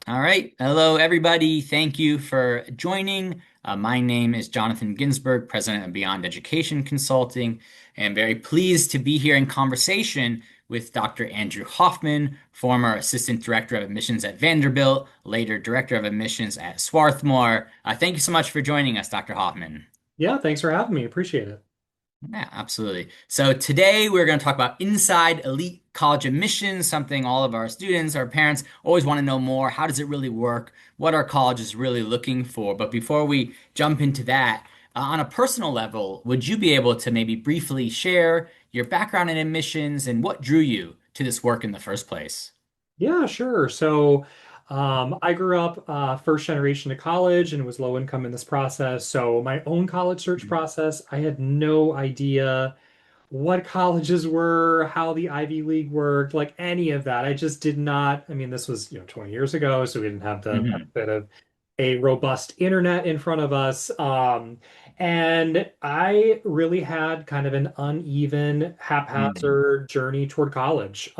All right. Hello, everybody. Thank you for joining. My name is Jonathan Ginsberg, President of Beyond Education Consulting, and very pleased to be here in conversation with Dr. Andrew Hoffman, former Assistant Director of Admissions at Vanderbilt, later Director of Admissions at Swarthmore. Thank you so much for joining us, Dr. Hoffman. Yeah, thanks for having me. Appreciate it. Yeah, absolutely. So today we're going to talk about inside elite college admissions, something all of our students, our parents always want to know more. How does it really work? What are colleges really looking for? But before we jump into that, on a personal level, would you be able to maybe briefly share your background in admissions and what drew you to this work in the first place? Yeah, sure. I grew up first generation to college and was low income in this process. So my own college search process, I had no idea what colleges were, how the Ivy League worked, like any of that. I just did not. I mean, this was, 20 years ago, so we didn't have the Mhm. benefit of a robust internet in front of us. And I really had kind of an uneven, Mhm. haphazard journey toward college.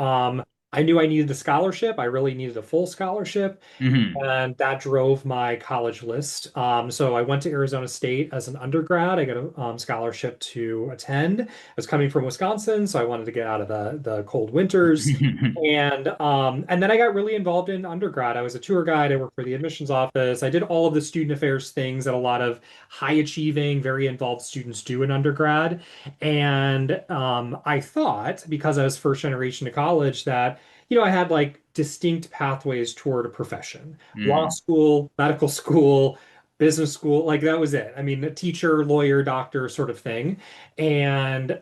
I knew I needed a scholarship. I really needed a full scholarship. Mhm. And that drove my college list. So I went to Arizona State as an undergrad. I got a scholarship to attend. I was coming from Wisconsin, so I wanted to get out of the cold winters. And then I got really involved in undergrad. I was a tour guide. I worked for the admissions office. I did all of the student affairs things that a lot of high achieving, very involved students do in undergrad. And I thought, because I was first generation to college, that I had like distinct pathways toward a profession. Law Mhm. school, medical school, business school, like that was it. I mean, a teacher, lawyer, doctor sort of thing. And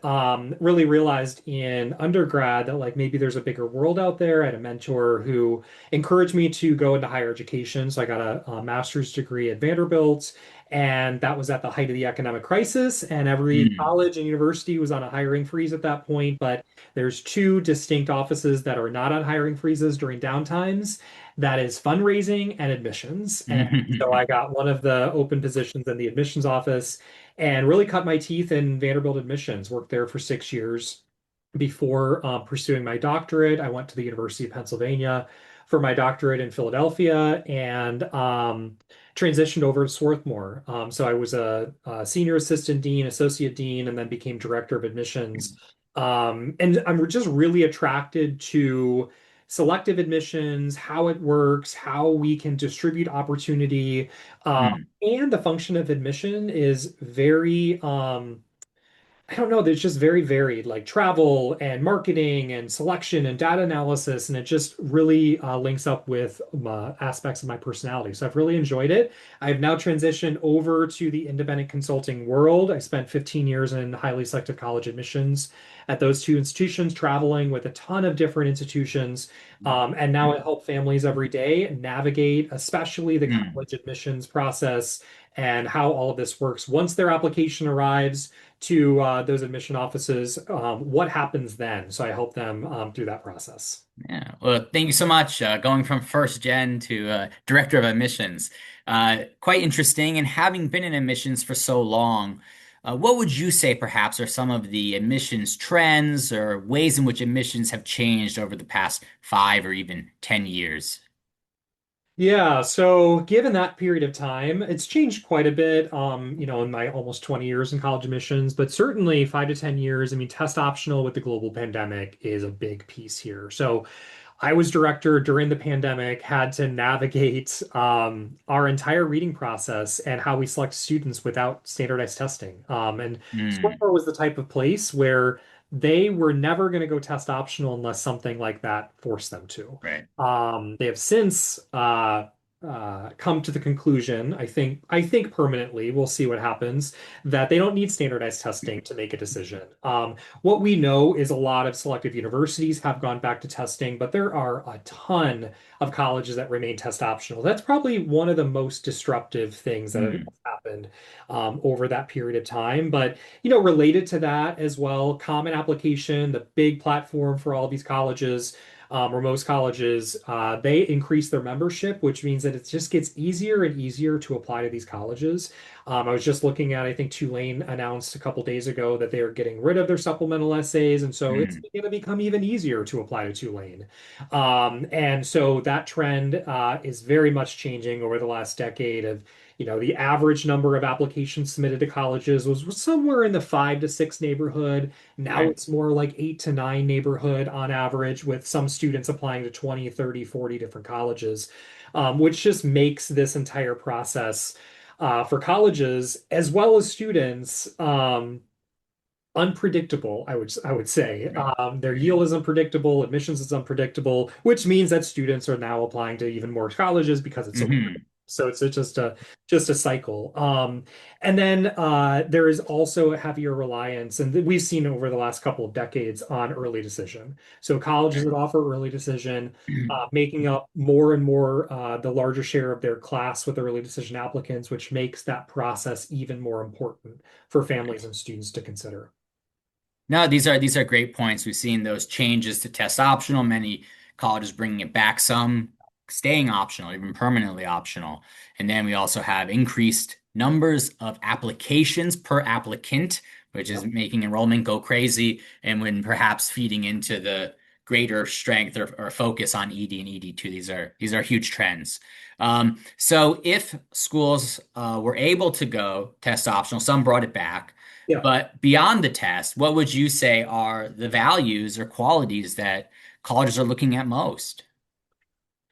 really realized in undergrad that like maybe there's a bigger world out there. I had a mentor who encouraged me to go into higher education. So I got a master's degree at Vanderbilt. And that was at the height of the economic crisis. And every Mhm. college and university was on a hiring freeze at that point. But there's two distinct offices that are not on hiring freezes during downtimes. That is fundraising and admissions. And so I Mhm. got one of the open positions in the admissions office and really cut my teeth in Vanderbilt admissions. Worked there for 6 years before pursuing my doctorate. I went to the University of Pennsylvania for my doctorate in Philadelphia and transitioned over to Swarthmore. So I was a senior assistant dean, associate dean, and then became director of admissions. And I'm just really attracted to selective admissions, how it works, how we can distribute opportunity. And the function of admission is very I don't know, there's just very varied, like travel and marketing and selection and data analysis, and it just really links up with aspects of my personality. So I've really enjoyed it. I've now transitioned over to the independent consulting world. I spent 15 years in highly selective college admissions at those two institutions, traveling with a ton of different institutions. And now I help families every day navigate, especially the Mhm. college admissions process and how all of this works once their application arrives to those admission offices, what happens then? So I help them through that process. Yeah, well, thank you so much. Going from first gen to director of admissions, quite interesting. And having been in admissions for so long, what would you say perhaps are some of the admissions trends or ways in which admissions have changed over the past 5 or even 10 years? Yeah, so given that period of time, it's changed quite a bit, in my almost 20 years in college admissions, but certainly 5 to 10 years. I mean, test optional with the global pandemic is a big piece here. So I was director during the pandemic, had to navigate our entire reading process and how we select students without standardized testing. And Mm, Swarthmore was the type of place where they were never going to go test optional unless something like that forced them to. right. They have since come to the conclusion, I think permanently, we'll see what happens, that they don't need standardized testing to make a decision. What we know is a lot of selective universities have gone back to testing, but there are a ton of colleges that remain test optional. That's probably one of the most disruptive things that have Mm, happened over that period of time. But related to that as well, Common Application, the big platform for all these colleges. or most colleges, they increase their membership, which means that it just gets easier and easier to apply to these colleges. I was just looking at, I think Tulane announced a couple days ago that they are getting rid of their supplemental essays, and so it's Mm, going to become even easier to apply to Tulane. And so that trend is very much changing over the last decade of, the average number of applications submitted to colleges was somewhere in the 5 to 6 neighborhood. Now right. it's more like 8 to 9 neighborhood on average, with some students applying to 20, 30, 40 different colleges, which just makes this entire process for colleges as well as students unpredictable, I would say. Right. Their Right. yield is unpredictable, admissions is unpredictable, which means that students are now applying to even more colleges because it's so Hmm. so it's just a cycle. And then there is also a heavier reliance, and we've seen over the last couple of decades on early decision. So colleges that offer early decision, making up more and more the larger share of their class with early decision applicants, which makes that process even more important for families and students to consider. No, these are great points. We've seen those changes to test optional, many colleges bringing it back, some staying optional, even permanently optional. And then we also have increased numbers of applications per applicant, which is Yep. making enrollment go crazy, and when perhaps feeding into the greater strength or focus on ED and ED2. These are huge trends. So if schools were able to go test optional, some brought it back. Yeah. But beyond the test, what would you say are the values or qualities that colleges are looking at most?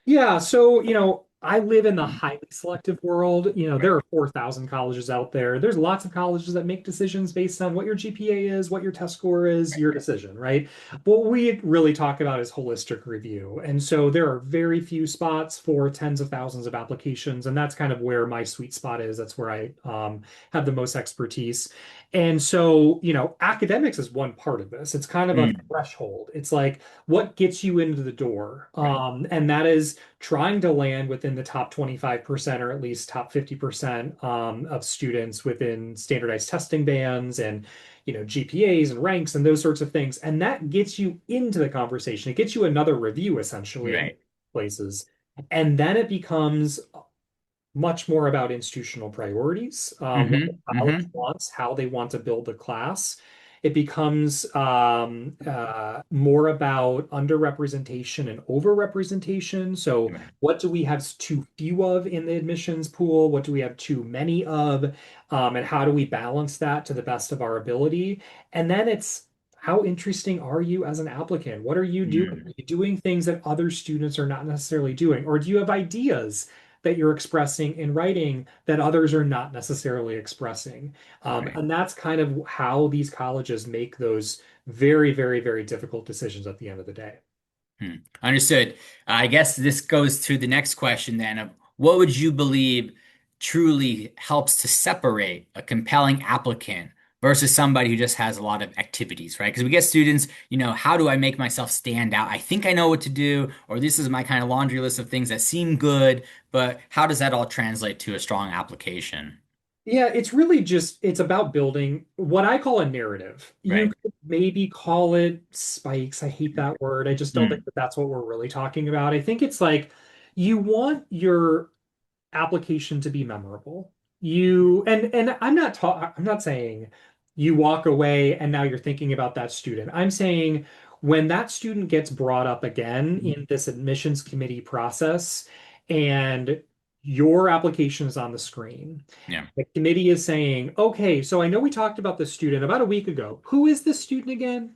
Yeah, so, I live in the highly selective world. There Right. are 4,000 colleges out there. There's lots of colleges that make decisions based on what your GPA is, what your test score is, your decision, right? What we really talk about is holistic review. And so there are very few spots for tens of thousands of applications, and that's kind of where my sweet spot is. That's where I have the most expertise. And so, academics is one part of this. It's kind of a Mm, threshold. It's like what gets you into the door. right. And that is trying to land within the top 25% or at least top 50% of students within standardized testing bands and GPAs and ranks and those sorts of things. And that gets you into the conversation. It gets you another review essentially at Right. places. And then it becomes much more about institutional priorities, what the Hmm. college Hmm. wants, how they want to build the class. It becomes more about underrepresentation and overrepresentation. So, Right. what do we have too few of in the admissions pool? What do we have too many of? And how do we balance that to the best of our ability? And then it's how interesting are you as an applicant? What are you doing? Are Mm, you doing things that other students are not necessarily doing? Or do you have ideas that you're expressing in writing that others are not necessarily expressing? right. And that's kind of how these colleges make those very, very, very difficult decisions at the end of the day. Hmm. Understood. I guess this goes to the next question then of what would you believe truly helps to separate a compelling applicant versus somebody who just has a lot of activities, right? Because we get students, how do I make myself stand out? I think I know what to do, or this is my kind of laundry list of things that seem good, but how does that all translate to a strong application? Yeah, it's really just it's about building what I call a narrative. You Right. could maybe call it spikes. I hate that word. I just don't think Mm, that that's what we're really talking about. I think it's like you want your application to be memorable. I'm not saying you walk away and now you're thinking about that student. I'm saying when that student gets brought up again in this admissions committee process and your application is on the screen, yeah. the committee is saying, okay, so I know we talked about this student about a week ago. Who is this student again?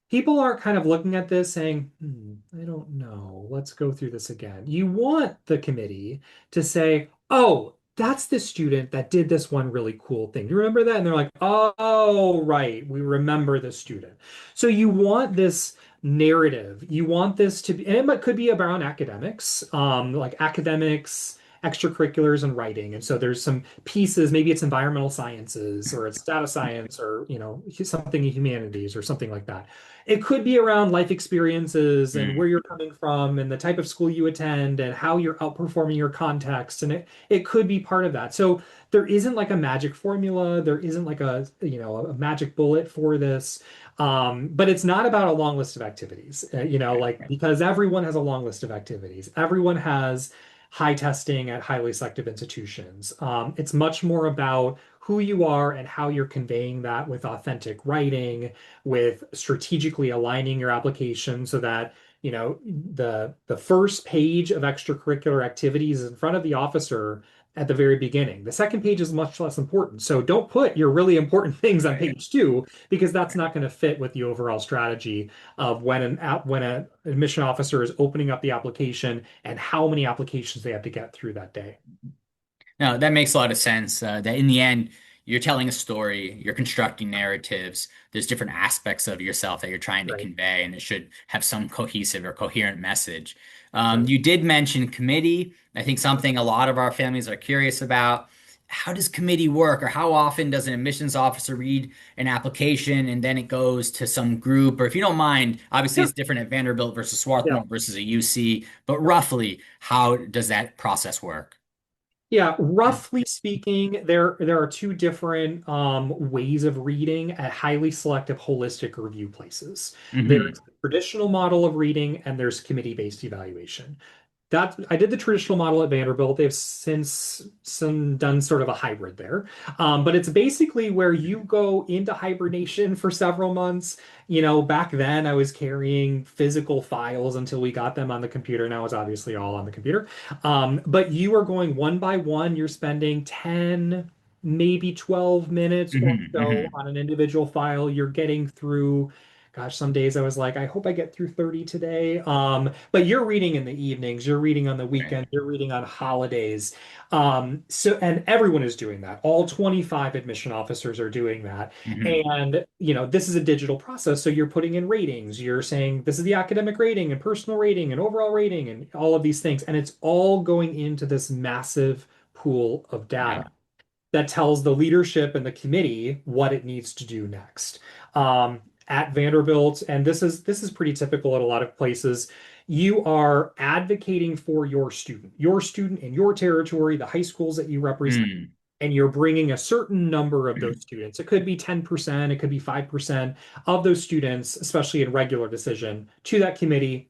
People are kind of looking at this saying, I don't know. Let's go through this again. You want the committee to say, oh, that's the student that did this one really cool thing. Do you remember that? And they're like, oh, right. We remember the student. So you want this narrative. You want this to be, and it could be around academics, like academics, extracurriculars, and writing. And so there's some pieces, maybe it's environmental sciences or it's data science or, something in humanities or something like that. It could be around life experiences and where Mm, you're coming from and the type of school you attend and how you're outperforming your context. And it could be part of that. So there isn't like a magic formula. There isn't like a magic bullet for this. But it's not about a long list of activities, like because everyone has a long list of activities. Everyone has high testing at highly selective institutions. It's much more about who you are and how you're conveying that with authentic writing, with strategically aligning your application so that the first page of extracurricular activities is in front of the officer at the very beginning. The second page is much less important. So don't put your really important things on Right. page two because that's not going to fit with the overall strategy of when an admission officer is opening up the application and how many applications they have to get through that day. No, that makes a lot of sense. That in the end, you're telling a story, you're constructing narratives. There's different aspects of yourself that you're trying to Right. convey, and it should have some cohesive or coherent message. Right. You did mention committee. I think something a lot of our families are curious about. How does committee work, or how often does an admissions officer read an application and then it goes to some group? Or if you don't mind, obviously Yeah. it's different at Vanderbilt versus Yeah. Swarthmore versus a UC, but roughly, how does that process work? Yeah, roughly speaking, there are two different ways of reading at highly selective holistic review places. Hmm. There's the traditional model of reading and there's committee-based evaluation. That I did the traditional model at Vanderbilt. They've since some done sort of a hybrid there. But it's basically where you go into hibernation for several months. Back then I was carrying physical files until we got them on the computer. Now it's obviously all on the computer. But you are going one by one. You're spending 10, maybe 12 minutes or Hmm. so Hmm. on an individual file. You're getting through, gosh, some days I was like, I hope I get through 30 today. But you're reading in the evenings, you're reading on the Right. weekend, you're reading on holidays. And everyone is doing that. All 25 admission officers are doing that. Hmm. And, this is a digital process. So you're putting in ratings. You're saying this is the academic rating and personal rating and overall rating and all of these things. And it's all going into this massive pool of Yeah. data that tells the leadership and the committee what it needs to do next. At Vanderbilt, and this is pretty typical at a lot of places, you are advocating for your student in your territory, the high schools that you represent, Mm. and you're bringing a certain number of those students. It could be 10%, it could be 5% of those students, especially in regular decision, to that committee.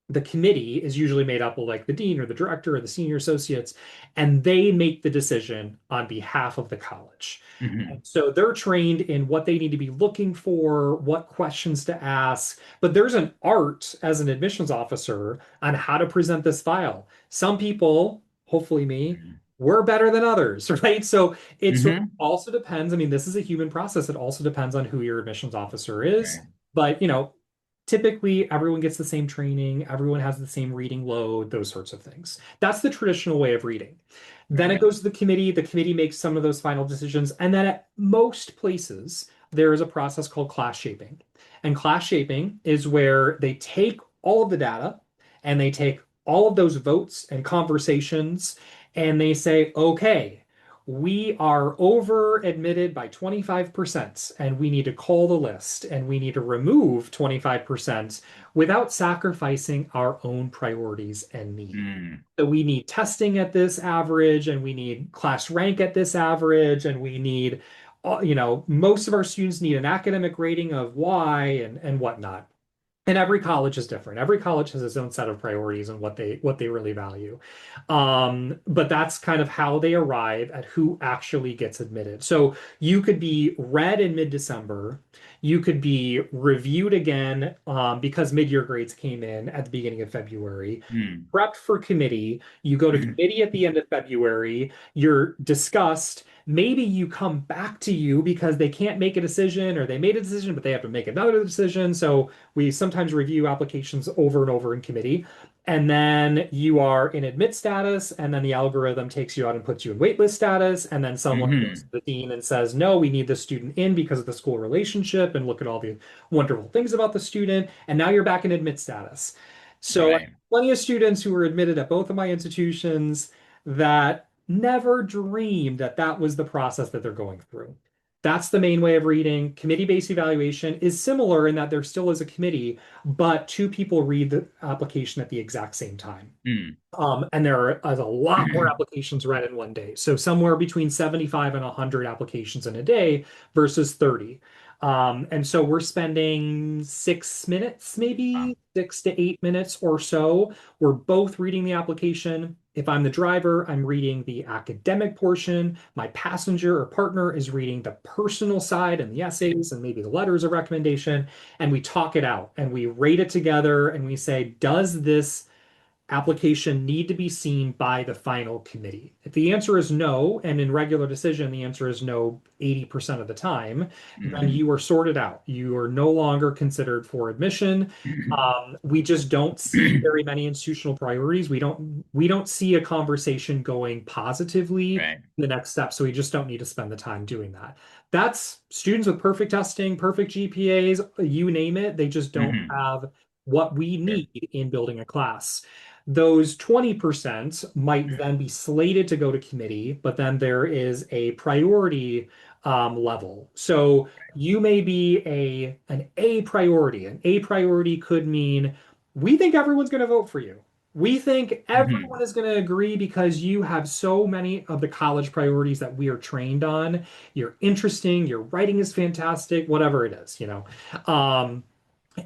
The committee is usually made up of like the dean or the director or the senior associates, and they make the decision on behalf of the college. And Hmm. so they're trained in what they need to be looking for, what questions to ask. But there's an art as an admissions officer on how to present this file. Some people, hopefully me, we're better than others, right? So it sort of Hmm. also depends. I mean, this is a human process. It also depends on who your admissions officer is. Right. But, typically everyone gets the same training, everyone has the same reading load, those sorts of things. That's the traditional way of reading. Then it Right. goes to the committee makes some of those final decisions, and then at most places there is a process called class shaping. And class shaping is where they take all of the data and they take all of those votes and conversations and they say, okay, we are over admitted by 25% and we need to call the list and we need to remove 25% without sacrificing our own priorities and need. Mm. So we need testing at this average and we need class rank at this average and we need, most of our students need an academic rating of Y and whatnot. And every college is different. Every college has its own set of priorities and what they really value. But that's kind of how they arrive at who actually gets admitted. So you could be read in mid-December. You could be reviewed again because mid-year grades came in at the beginning of February. Mm. Prepped for committee. You go to committee at the end of February. You're discussed. Maybe you come back to you because they can't make a decision or they made a decision, but they have to make another decision. So we sometimes review applications over and over in committee. And then you are in admit status, and then the algorithm takes you out and puts you in waitlist status. And then someone goes to Hmm. the dean and says, no, we need this student in because of the school relationship, and look at all the wonderful things about the student. And now you're back in admit status. So I have Right. plenty of students who were admitted at both of my institutions that never dreamed that that was the process that they're going through. That's the main way of reading. Committee-based evaluation is similar in that there still is a committee, but two people read the application at the exact same time. Mm. And there are a lot more applications read in one day. So somewhere between 75 and 100 applications in a day versus 30. And so we're spending 6 minutes, Wow. maybe 6 to 8 minutes or so. We're both reading the application. If I'm the driver, I'm reading the academic portion. My passenger or partner is reading the personal side and the essays and maybe the letters of recommendation. And we talk it out and we rate it together and we say, does this application need to be seen by the final committee? If the answer is no, and in regular decision, the answer is no 80% of the time, then Mhm. you are sorted out. You are no longer considered for admission. We just don't see very many institutional priorities. We don't see a conversation going positively Right. the next step. So we just don't need to spend the time doing that. That's students with perfect testing, perfect GPAs, you name it. They just don't Hmm. have what we Sure. need in building a class. Those 20% might then be slated to go to committee, but then there is a priority level. So you may be an A priority. An A priority could mean we think everyone's going to vote for you. We think Hmm. everyone is going to agree because you have so many of the college priorities that we are trained on. You're interesting, your writing is fantastic, whatever it is.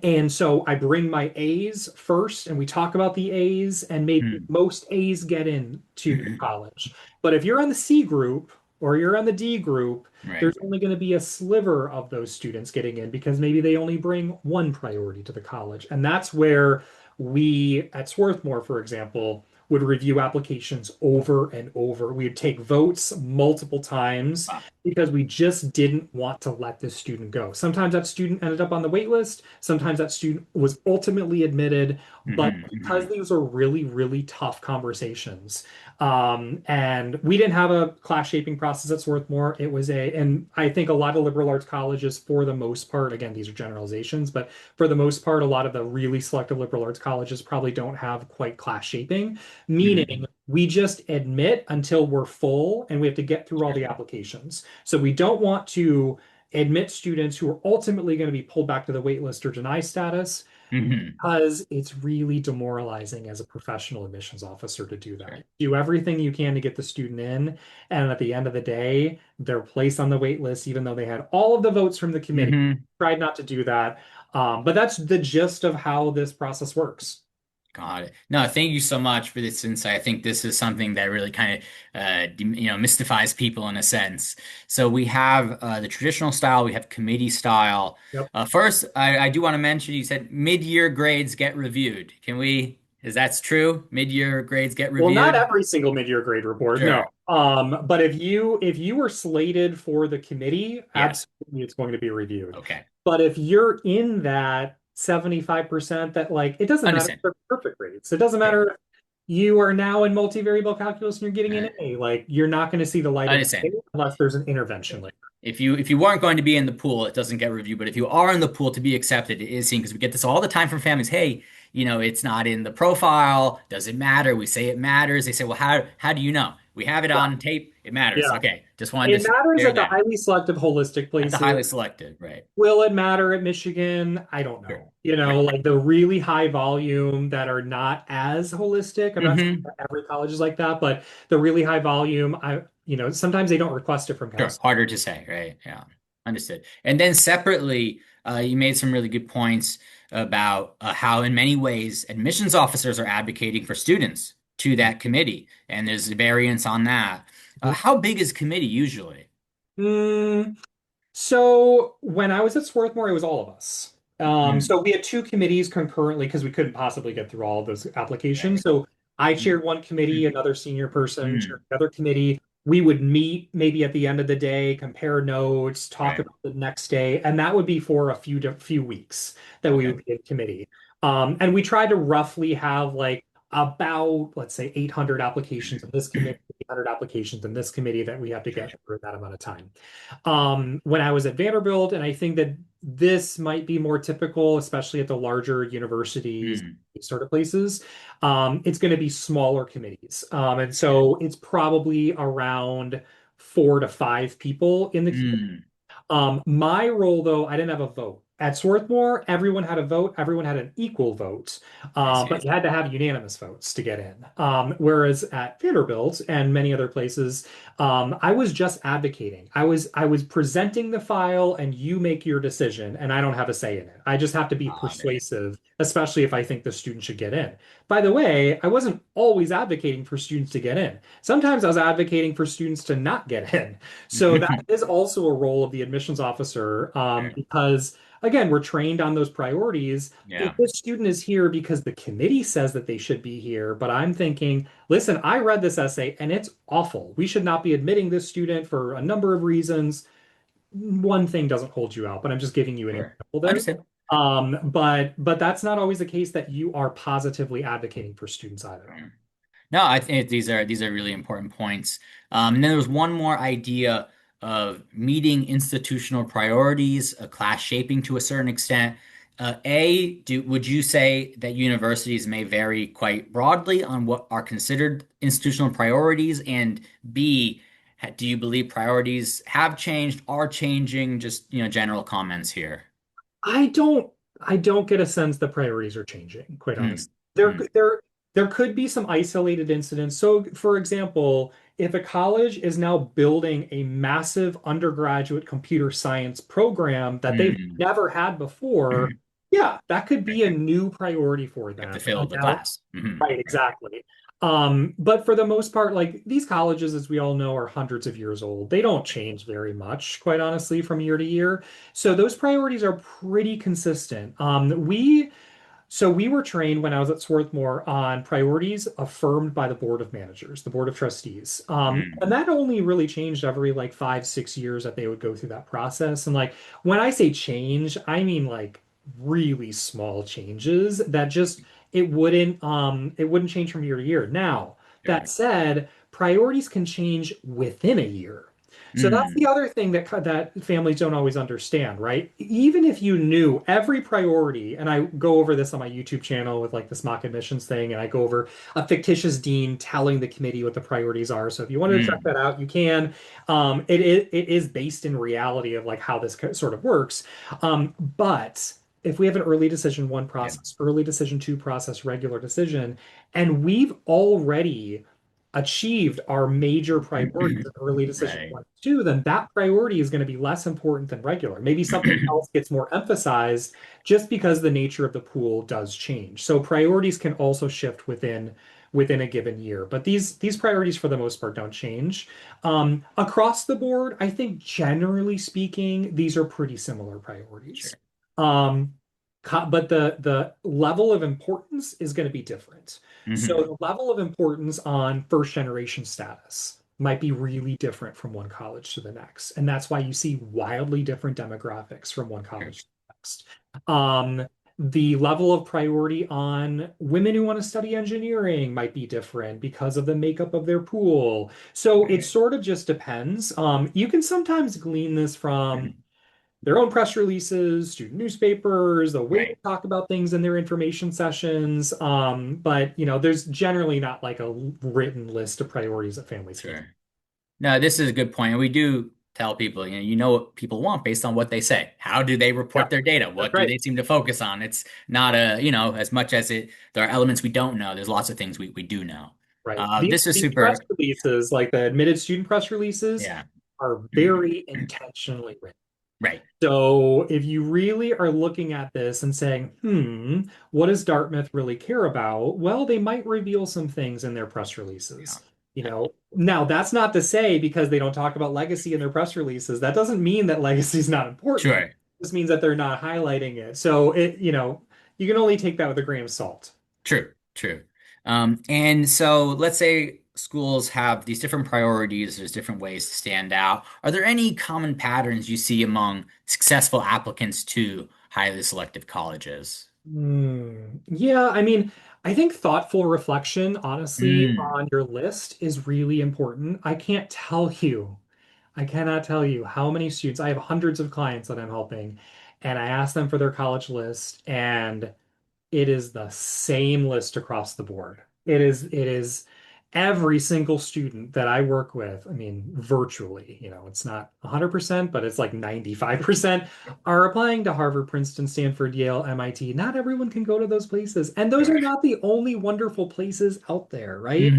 And so I bring my A's first, and we talk about the A's, and maybe Hmm. most A's get into college. But if you're on the C group or you're on the D group, Right. there's only going to be a sliver of those students getting in because maybe they only bring one priority to the college. And that's where we at Swarthmore, for example, would review applications over and over. We'd take votes multiple times Wow. because we just didn't want to let this student go. Sometimes that student ended up on the wait list. Sometimes that student was ultimately admitted. But Hmm. because Hmm. these are really, really tough conversations, and we didn't have a class shaping process at Swarthmore. And I think a lot of liberal arts colleges, for the most part, again, these are generalizations, but for the most part, a lot of the really selective liberal arts colleges probably don't have quite class shaping, meaning Hmm. we just admit until we're full and we have to get through all Sure. the applications. So we don't want to admit students who are ultimately going to be pulled back to the wait list or deny status Hmm. because it's really demoralizing as a professional admissions officer to do that. Sure. Do everything you can to get the student in, and at the end of the day, they're placed on the wait list, even though they had all of the votes from the committee. Hmm. Tried not to do that. But that's the gist of how this process works. Got it. No, thank you so much for this insight. I think this is something that really kind of, mystifies people in a sense. So we have the traditional style, we have committee style. Yep. First, I do want to mention you said mid-year grades get reviewed. Is that true? Mid-year grades get Well, not reviewed? every single mid-year grade report, no. Sure. But if you were slated for the committee, Yeah. absolutely it's going to be reviewed. Okay. But if you're in that 75% that like it doesn't matter if Understand. they're perfect grades. It doesn't Sure. matter if you are now in multivariable calculus and you're getting an A. Like you're not going to see the light of day Understand. unless there's an intervention later. If you weren't going to be in the pool, it doesn't get reviewed. But if you are in the pool to be accepted, it is seen because we get this all the time from families. Hey, it's not in the profile. Does it matter? We say it matters. They say, well, how do you know? We have it Yeah. on tape. It matters. Yeah. Okay, just wanted It to matters share at the that highly selective holistic at the places. highly selected, right? Will it matter at Michigan? I don't Sure. know. Right. Like the really high volume that are not as holistic. I'm not saying Hmm. that every college is like that, but the really high volume, sometimes they don't request it from Sure. counselors. Harder to say, right? Yeah. Understood. And then separately, you made some really good points about how, in many ways, admissions officers are advocating for students to that committee, and there's a variance on that. How big is committee usually? Mm, So when I was at Swarthmore, it was all of us. Mm, So we had two committees concurrently because we couldn't possibly get through all of those applications. right. So I Mm, chaired one committee, another senior person chaired mm, the other committee. We would meet maybe at the end of the day, compare notes, talk right. about the next day, and that would be for a few weeks that we Okay. would be in committee. And we tried to roughly have like about, let's say, 800 applications in this committee, 800 applications in this committee that we have to Sure. get through that amount of time. When I was at Vanderbilt, and I think that this might be more typical, especially at the larger universities, Mm, these sort of places. It's going to be smaller committees. And right. so it's probably around 4 to 5 people in the committee. Mm, My role, though, I didn't have a vote. At Swarthmore, everyone had a vote. Everyone had an equal vote, I see. but you had to have unanimous votes to get in. Whereas at Vanderbilt and many other places, I was just advocating. I was presenting the file, and you make your decision, and I don't have a say in it. I just have to be Got it. persuasive, especially if I think the student should get in. By the way, I wasn't always advocating for students to get in. Sometimes I was advocating for students to not get in. So that is also a role of the admissions officer, Sure. because again, we're trained on those priorities. If Yeah. this student is here because the committee says that they should be here, but I'm thinking, listen, I read this essay and it's awful. We should not be admitting this student for a number of reasons. One thing doesn't hold you out, but I'm just giving you an Sure. example there. Understood. But that's not always the case that you are positively advocating for students either. Sure. No, I think these are really important points. And then there was one more idea of meeting institutional priorities, class shaping to a certain extent. Would you say that universities may vary quite broadly on what are considered institutional priorities? And B, do you believe priorities have changed, are changing? Just, general comments here. I don't I don't get a sense that priorities are changing, quite Hmm. honestly. There Hmm. there there could be some isolated incidents. So for example, if a college is now building a massive undergraduate computer science program that they've Hmm. never had before, yeah, that could be a new priority for Have to them. fill the Now, class. Hmm. right, exactly. But for the most part, like these colleges, as we all know, are hundreds of years old. They don't change very much, quite honestly, from year to year. So those priorities are pretty consistent. We were trained when I was at Swarthmore on priorities affirmed by the Board of Managers, the Board of Trustees. And that only really changed every like 5, 6 years that they would go through that process. And like when I say change, I mean like really small changes that just it wouldn't change from year to year. Now, that Sure. said, priorities can change within a year. So that's the Mm. other thing that families don't always understand, right? Even if you knew every priority, and I go over this on my YouTube channel with like this mock admissions thing, and I go over a fictitious dean telling the committee what the priorities are. So if you wanted to check Mm. that out, you can. It is based in reality of like how this sort of works. But if we have an early decision one Yeah. process, early decision two process, regular decision, and we've already achieved our major priorities in early decision Right. one and two, then that priority is going to be less important than regular. Maybe something else gets more emphasized just because the nature of the pool does change. So priorities can also shift within a given year, but these priorities for the most part don't change. Across the board, I think generally speaking, these are pretty similar priorities. Sure. Um, but the level of importance is going to be different. So Hmm. the level of importance on first generation status might be really different from one college to the next. And that's why you see wildly different demographics from one Sure. college to the next. Um, the level of priority on women who want to study engineering might be different because of the makeup of their pool. So it Right. sort of just depends. You can sometimes glean this from Mhm. their own press releases, student newspapers, the way they Right. talk about things in their information sessions. But there's generally not like a written list of priorities that families can. Sure. No, this is a good point. And we do tell people, you know what people want based on what they say. How do they Yeah, report their data? that's What do right. they seem to focus on? It's not as much as there are elements we don't know, there's lots of things we do know. Right. These This is these press super, releases, like the admitted student press releases, yeah. are very intentionally written. Right. So if you really are looking at this and saying, what does Dartmouth really care about? Well, they might reveal some things in their press Yeah. releases. Now that's not to say because they don't talk about legacy in their press releases, that doesn't mean that legacy is not important. Sure. This means that they're not highlighting it. So you can only take that with a grain of salt. True, true. And so let's say schools have these different priorities, there's different ways to stand out. Are there any common patterns you see among successful applicants to highly selective colleges? Yeah, I mean, I think thoughtful reflection, honestly, Mm. on your list is really important. I cannot tell you how many students, I have hundreds of clients that I'm helping, and I ask them for their college list, and it is the same list across the board. It is every single student that I work with, I mean, virtually, it's not 100%, but it's like 95% are applying to Harvard, Princeton, Stanford, Yale, MIT. Not everyone can go to those places. And those are Correct. not the only wonderful places out there, right?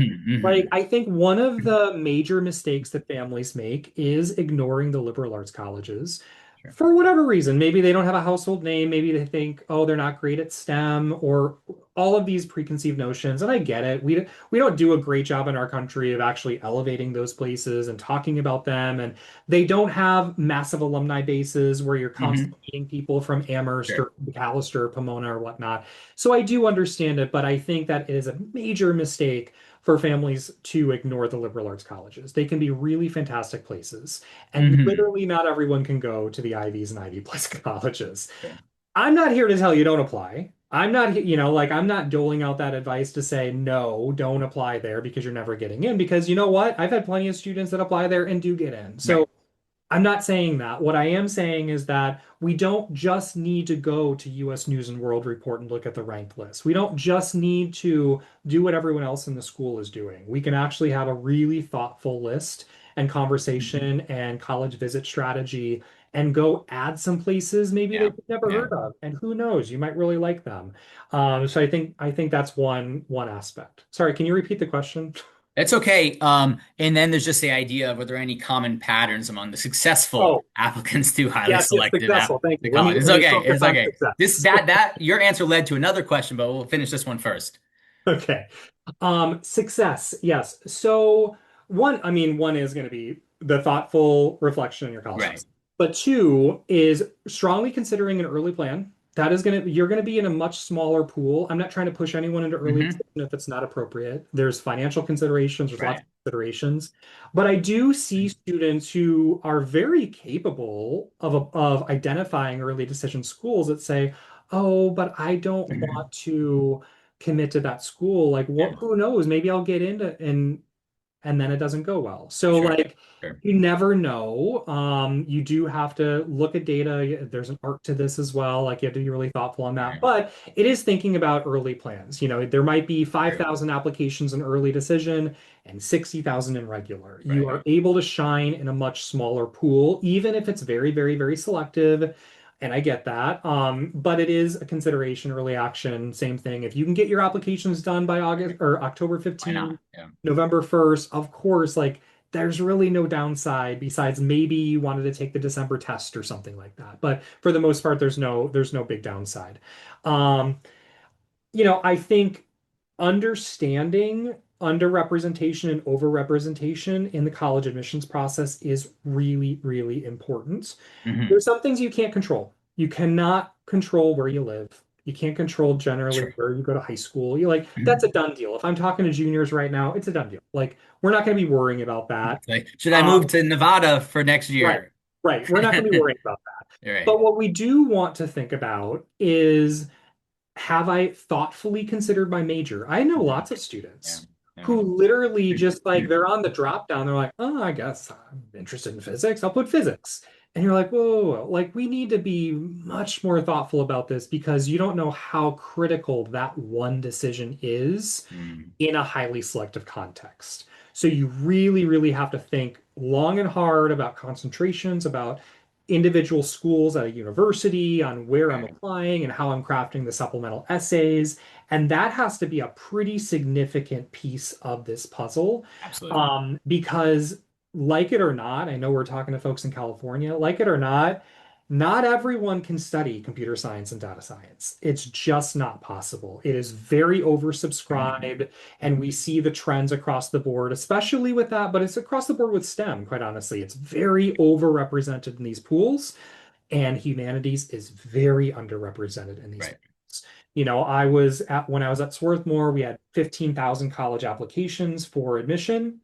Like, Hmm. I think one of the major mistakes that families make is ignoring the liberal arts colleges Sure. for whatever reason. Maybe they don't have a household name. Maybe they think, oh, they're not great at STEM or all of these preconceived notions. And I get it. We don't do a great job in our country of actually elevating those places and talking about them. And they don't have massive alumni bases where you're Hmm. constantly meeting people from Amherst Sure. or McAllister, Pomona, or whatnot. So I do understand it, but I think that it is a major mistake for families to ignore the liberal arts colleges. They can be really fantastic places, and Hmm. literally not everyone can go to the Ivies and Ivy Plus colleges. Sure. I'm not here to tell you don't apply. I'm not, like I'm not doling out that advice to say no, don't apply there because you're never getting in. Because you know what? I've had plenty of students that apply there and do get in. Right. So I'm not saying that. What I am saying is that we don't just need to go to US News and World Report and look at the ranked list. We don't just need to do what everyone else in the school is doing. We can actually have a really thoughtful list and Mhm. conversation and college visit strategy and go add some places maybe that Yeah. you've never Yeah. heard of. And who knows, you might really like them. So I think that's one aspect. Sorry, can you repeat the question? That's okay. And then there's just the idea of were there any common patterns among the successful Oh, applicants to highly yes, yes, selective successful. Thank to you. Let me college? It's let me okay. focus It's on okay. This success. that your answer led to another question, but we'll finish this one first. Okay. Success. Yes. So one is going to be the thoughtful reflection on your college Right. choice. But two is strongly considering an early plan. You're going to be in a much smaller pool. I'm not trying to push anyone into early Hmm. decision if it's not appropriate. There's financial considerations, there's lots Right. of considerations. But I do see students who are very capable of identifying early decision schools that say, oh, but I don't Hmm. want to commit to that school. Like Yeah. what, who knows? Maybe I'll get into and then it doesn't go well. So Sure. like Sure. you never know. You do have to look at data. There's an art to this as well. Like you have to be really thoughtful on that. Right. But it is thinking about early plans. There might be Sure. 5,000 applications in early decision and 60,000 in regular. You Right. are able to shine in a much smaller pool, even if it's very, very, very selective. And I get that. But it is a consideration, early action, same thing. If you can get your applications done by August or October Why not? 15th, Yeah. November 1st, of course, like there's really no downside besides maybe you wanted to take the December test or something like that. But for the most part, there's no big downside. Um, I think understanding underrepresentation and overrepresentation in the college admissions process is really, really important. Hmm. There's some things you can't control. You cannot control where you live. You can't control generally Sure. where you go to high school. You like that's a Mhm. done deal. If I'm talking to juniors right now, it's a done deal. Like we're not going to be worrying about that. Like, should I move Um, to Nevada for next right, year? right. We're not going to be worrying about that. Right. But what we do want to think about is have I thoughtfully considered my major? I know Mhm. lots of Yeah. students Yeah. who literally just like they're on the drop down. They're like, oh, I guess I'm interested in physics. I'll put physics. And you're like, whoa, whoa, whoa. Like, we need to be much more thoughtful about this because you don't know how critical that one decision is Mm. in a highly selective context. So you really, really have to think long and hard about concentrations, about individual schools at a university, on where I'm Right. applying and how I'm crafting the supplemental essays. And that has to be a pretty significant piece of this puzzle. Absolutely. Because, like it or not, I know we're talking to folks in California, like it or not everyone can study computer science and data science. It's just not possible. It is very Mhm. oversubscribed, and we see the trends across the board, especially with that, but it's across the board with STEM, quite honestly. It's very overrepresented in these pools, and humanities is very underrepresented in these Right. pools. When I was at Swarthmore, we had 15,000 college applications for admission.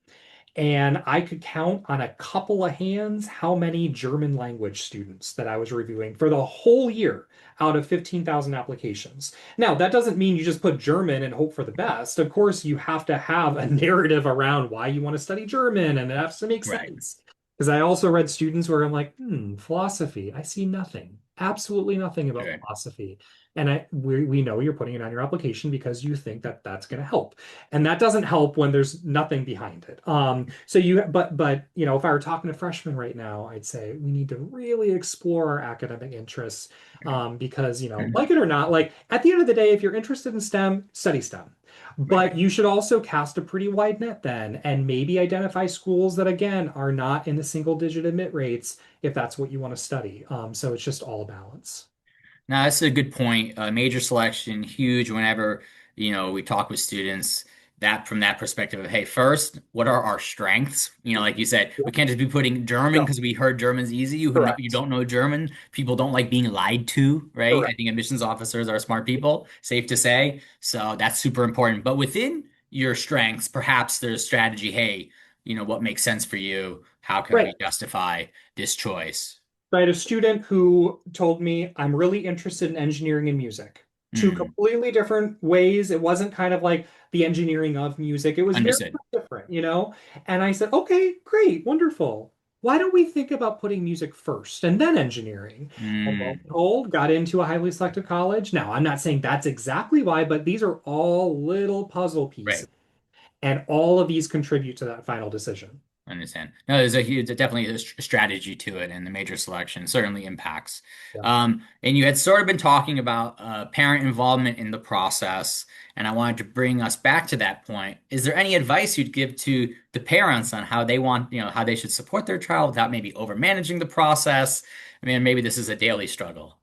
And I could count on a couple of hands how many German language students that I was reviewing for the whole year out of 15,000 applications. Now, that doesn't mean you just put German and hope for the best. Of course, you have to have a narrative around why you want to study German, and it has to make Right. sense. Because I also read students where I'm like, philosophy, I see nothing, absolutely nothing about Right. philosophy. And we know you're putting it on your application because you think that that's going to help. And that doesn't help when there's nothing behind it. But if I were talking to freshmen right now, I'd say we need to really explore our academic interests, because, Mhm. like it or not, like at the end of the day, if you're interested in STEM, study STEM. Right. But you should also cast a pretty wide net then, and maybe identify schools that, again, are not in the single digit admit rates if that's what you want to study. So it's just all a balance. Now, that's a good point. Major selection, huge whenever, we talk with students that from that perspective of, hey, first, what are our strengths? Like you said, Yeah. we can't just be putting German No, because we heard German's easy. You correct. don't know German. People don't like being lied to, right? I Correct. think admissions officers are smart people, safe to say. So that's super important. But within your strengths, perhaps there's strategy. Hey, what makes sense for you? How can Right. we justify this choice? I had a student who told me, I'm really interested in engineering and music. Two Hmm. completely different ways. It wasn't kind of like the engineering of music. It was very Understood. different. And I said, okay, great, wonderful. Why don't we think about putting music first and then engineering? And lo and Hmm. behold, got into a highly selective college. Now, I'm not saying that's exactly why, but these are all little puzzle Right. pieces. And all of these contribute to that final decision. I understand. No, there's a huge, definitely a strategy to it, and the major selection certainly impacts. Yeah. And you had sort of been talking about parent involvement in the process, and I wanted to bring us back to that point. Is there any advice you'd give to the parents on how they want, how they should support their child without maybe over managing the process? I mean, maybe this is a daily struggle.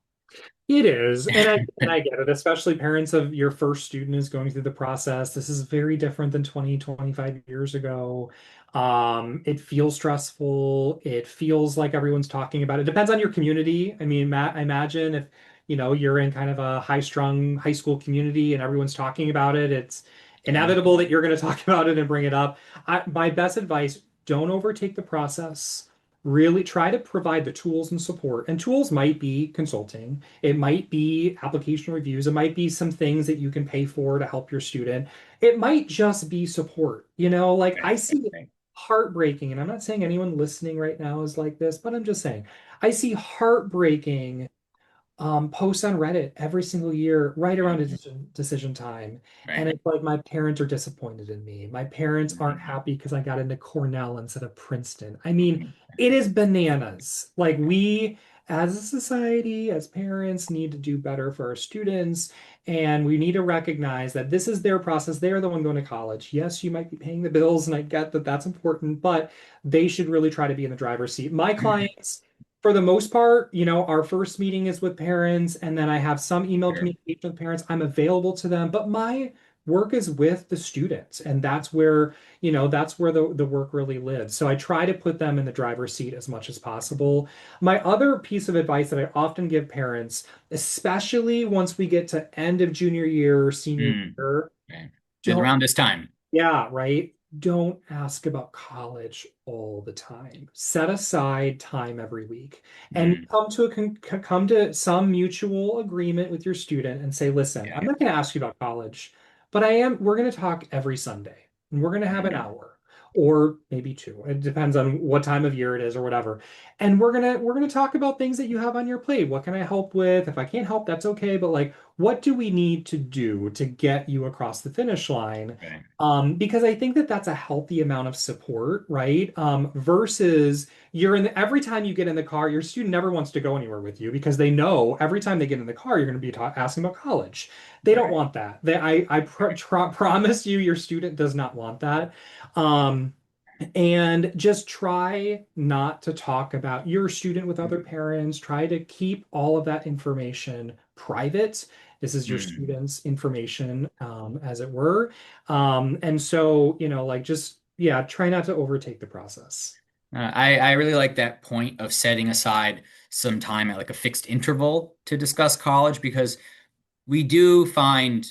It is, and I get it, especially parents of your first student is going through the process. This is very different than 20, 25 years ago. It feels stressful. It feels like everyone's talking about it. Depends on your community. I mean, I imagine if you're in kind of a high-strung high school community and everyone's talking about it, it's Yeah. inevitable that you're going to talk about it and bring it up. My best advice, don't overtake the process. Really try to provide the tools and support. And tools might be consulting. It might be application reviews. It might be some things that you can pay for to help your student. It might just be support. Like Right. I Right. see Right. heartbreaking, and I'm not saying anyone listening right now is like this, but I'm just saying I see heartbreaking posts on Reddit every single year, right around a Mhm. decision time. And Right. it's like my parents are disappointed in me. My parents aren't Mhm. happy because I got into Cornell instead of Princeton. I mean, it is bananas. Like we, as a society, as parents, need to do better for our students. And we need to recognize that this is their process. They are the one going to college. Yes, you might be paying the bills, and I get that that's important, but they should really try to be in the driver's seat. My clients, for the most part, our first meeting is with parents, and then I have some email Sure. communication with parents. I'm available to them, but my work is with the students, and that's where the work really lives. So I try to put them in the driver's seat as much as possible. My other piece of advice that I often give parents, especially once we get to end of junior year, senior Mm. year, Right. Just don't around this time. yeah, right. Don't ask about college all the time. Set aside time every week and Mm. come to some mutual agreement with your student and say, listen, Yeah. I'm not going to ask you about college, but we're going to talk every Sunday and we're going to have an Mm. hour or maybe two. It depends on what time of year it is or whatever. And we're going to talk about things that you have on your plate. What can I help with? If I can't help, that's okay. But like, what do we need to do to get you across the finish line? Right. Because I think that that's a healthy amount of support, right? Versus every time you get in the car, your student never wants to go anywhere with you because they know every time they get in the car, you're going to be asking about college. They don't Right. want that. I promise you, your student does not want that. Um, and just try not to talk about your student with other parents. Try to keep all of that information private. This is your Mm. student's information, as it were. And so, like just, yeah, try not to overtake the process. I really like that point of setting aside some time at like a fixed interval to discuss college because we do find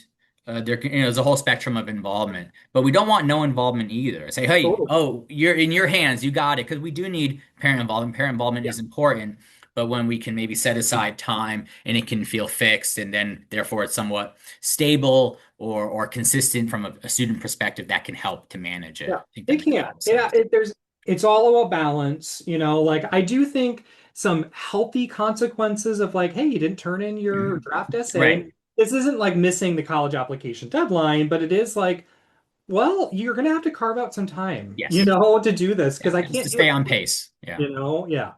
there's a whole spectrum of involvement, but we don't want no involvement either. Say, hey, Totally. oh, you're in your hands, you got it, because we do need parent involvement. Parent involvement Yeah. is important, but when we can maybe set aside time and it can feel fixed, and then therefore it's somewhat stable or consistent from a student perspective, that can help to manage it. Yeah, I think that it makes a can. lot of Yeah, sense. it's all about balance, like I do think some healthy consequences of like, hey, you didn't turn in your Mhm. draft essay. Right. this isn't like missing the college application deadline, but it is like, well, you're gonna have to carve out some time, Yes. to do this Yeah. because I Just to can't do stay it, on pace. Yeah. Yeah,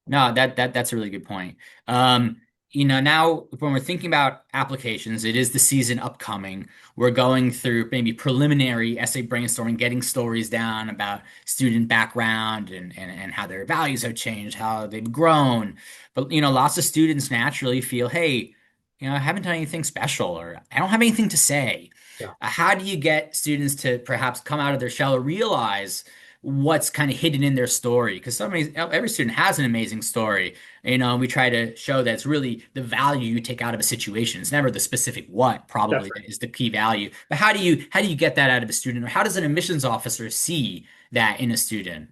No, that's a really good point. Now when we're thinking about applications, it is the season upcoming. We're going through maybe preliminary essay brainstorming, getting stories down about student background and how their values have changed, how they've grown. But lots of students naturally feel, hey, I haven't done anything special, or I don't have anything to say. yeah, How do you get students to perhaps come out of their shell or realize what's kind of hidden in their story? Because every student has an amazing story. We try to show that it's really the value you take out of a situation. It's never the specific what, that's probably, right. that is the key value. But how do you get that out of a student, or how does an admissions officer see that in a student?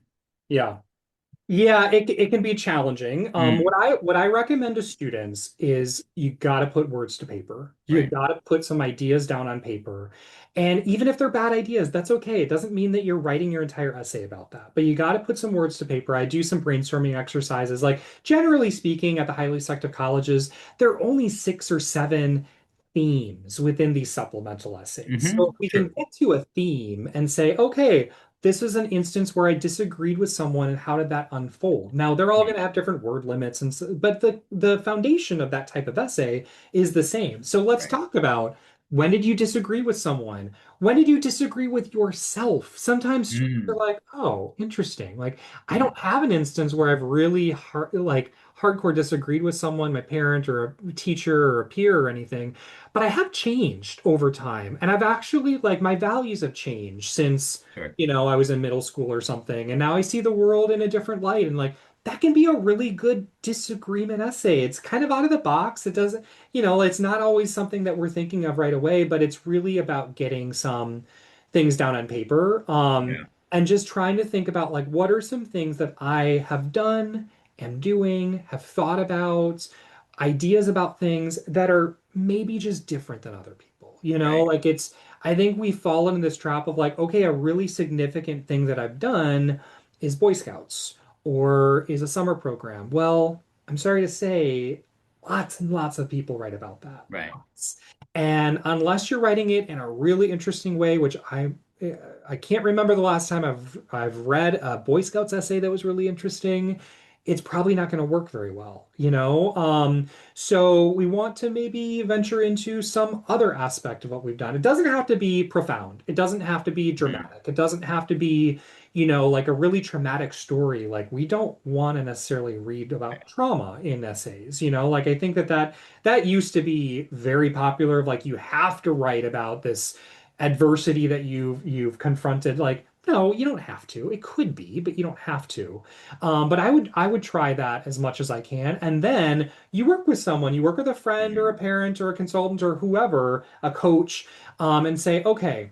Yeah. Yeah, it can be challenging. Mm, What I recommend to students is you got to put words to paper. You right. got to put some ideas down on paper. And even if they're bad ideas, that's okay. It doesn't mean that you're writing your entire essay about that. But you got to put some words to paper. I do some brainstorming exercises. Like generally speaking, at the highly selective colleges, there are only 6 or 7 themes within these supplemental essays. So if we can True. get to a theme and say, okay, this was an instance where I disagreed with someone, and how did that unfold? Now, they're all going to have different word limits, but the foundation of that type of essay is the same. So let's Right. talk about, when did you disagree with someone? When did you disagree with yourself? Sometimes students are Mm, like, "Oh, interesting. Like, I mm, don't have an instance where I've really hardcore disagreed with someone, my parent or a teacher or a peer or anything, but I have changed over time, and I've actually like my values have changed since." sure. I was in middle school or something, and now I see the world in a different light. And like that can be a really good disagreement essay. It's kind of out of the box. It doesn't, it's not always something that we're thinking of right away, but it's really about getting some things down on paper. Yeah. And just trying to think about like what are some things that I have done, am doing, have thought about, ideas about things that are maybe just different than other people. Right. Like I think we fall into this trap of like, okay, a really significant thing that I've done is Boy Scouts or is a summer program. Well, I'm sorry to say, lots and lots of people write about that. Right. Lots. And unless you're writing it in a really interesting way, which I can't remember the last time I've read a Boy Scouts essay that was really interesting, it's probably not going to work very well. So we want to maybe venture into some other aspect of what we've done. It doesn't have to be profound. It doesn't have to be Mm, dramatic. It doesn't have to be, like a really traumatic story. Like we don't want to necessarily read about right. trauma in essays. Like I think that used to be very popular of like you have to write about this adversity that you've confronted. Like no, you don't have to. It could be, but you don't have to. But I would try that as much as I can. And then you work with someone, you work with a friend or a Mm, parent or a consultant or whoever, a coach, and say, okay,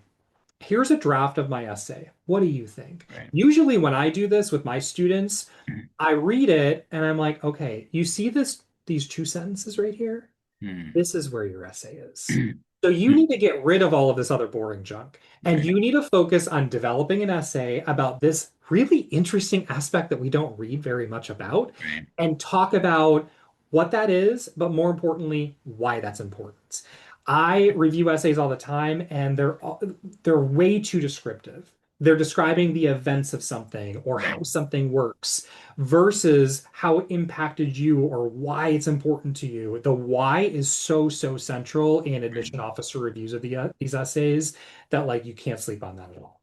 here's a draft of my essay. What do you think? right. Usually when I do this with my students, Mm, I read it and I'm like, okay, you see these 2 sentences right here? mm, This is where your essay is. mm, So you need to get rid of all of this other boring junk. And right. you need to focus on developing an essay about this really interesting aspect that we don't read very much about Right. and talk about what that is, but more importantly, why that's important. I review essays all the time and they're way too descriptive. They're describing the events of something or Right. how something works versus how it impacted you or why it's important to you. The why is so, so central in Right. admission officer reviews of these essays that like you can't sleep on that at all.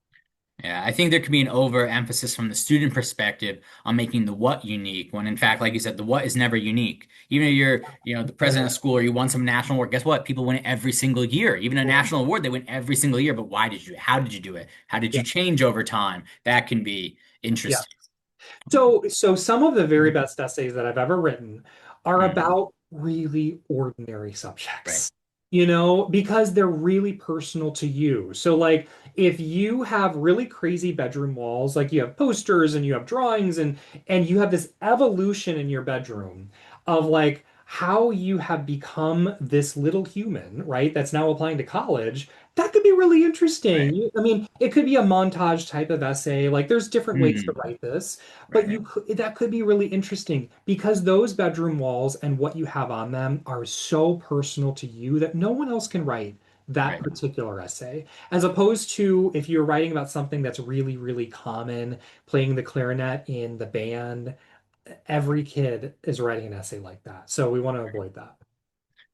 Yeah, I think there could be an overemphasis from the student perspective on making the what unique, when in fact, like you said, the what is never unique. Even if you're, the president of school or you won some national award, guess what? People win it every single year. Even a national award, they win every single year. But why did you do it? How did you do it? How did Yeah. you change over time? That can be Yeah. interesting. So some of the very best essays that I've ever written are Mm, about really ordinary right. subjects, because they're really personal to you. So like if you have really crazy bedroom walls, like you have posters and you have drawings and you have this evolution in your bedroom of like how you have become this little human, right? That's now applying to college. That could be really interesting. Right. I mean, it could be a montage type of essay. Like there's different ways to Mm, write this, but right. that could be really interesting because those bedroom walls and what you have on them are so personal to you that no one else can write that Right. particular essay. As opposed to if you're writing about something that's really, really common, playing the clarinet in the band, every kid is writing an essay like that. So we want to avoid that.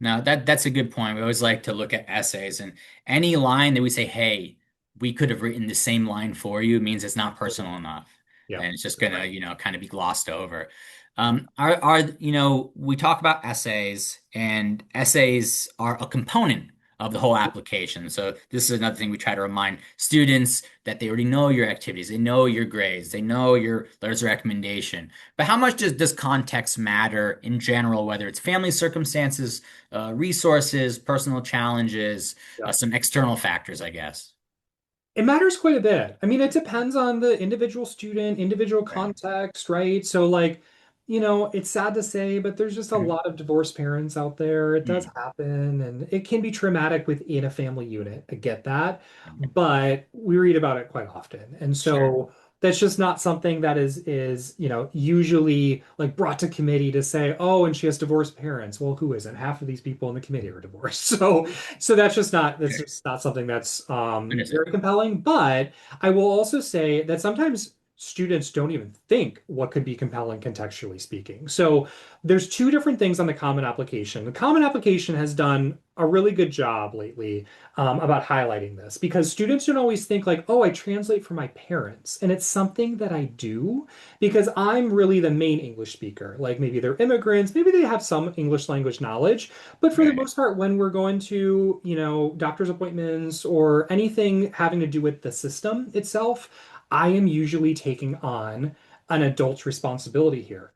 Now that's a good point. We always like to look at essays and any line that we say, hey, we could have written the same line for you means it's not personal enough. Yeah, And it's just that's gonna, right. kind of be glossed over. We talk about essays and essays are a component of the whole application. So this is another thing we try to remind students that they already know your activities, they know your grades, they know your letters of recommendation. But how much does context matter in general, whether it's family circumstances, resources, personal challenges, Yeah. some external factors, I guess. It matters quite a bit. I mean, it depends on the individual student, individual Right. context, right? So, like, it's sad to say, but there's just a Mhm. lot of divorced parents out there. It does Mm. happen, and it can be traumatic within a family unit. I get that, Mm. but we read about it quite often. And Sure. so that's just not something that is, usually like brought to committee to say, oh, and she has divorced parents. Well, who isn't? Half of these people in the committee are divorced. So that's Sure. just not something that's Understood. very compelling. But I will also say that sometimes students don't even think what could be compelling contextually speaking. So there's two different things on the Common Application. The Common Application has done a really good job lately about highlighting this because students don't always think like, oh, I translate for my parents. And it's something that I do because I'm really the main English speaker. Like maybe they're immigrants, maybe they have some English language knowledge, but for the Right. most part, when we're going to, doctor's appointments or anything having to do with the system itself, I am usually taking on an adult's responsibility here.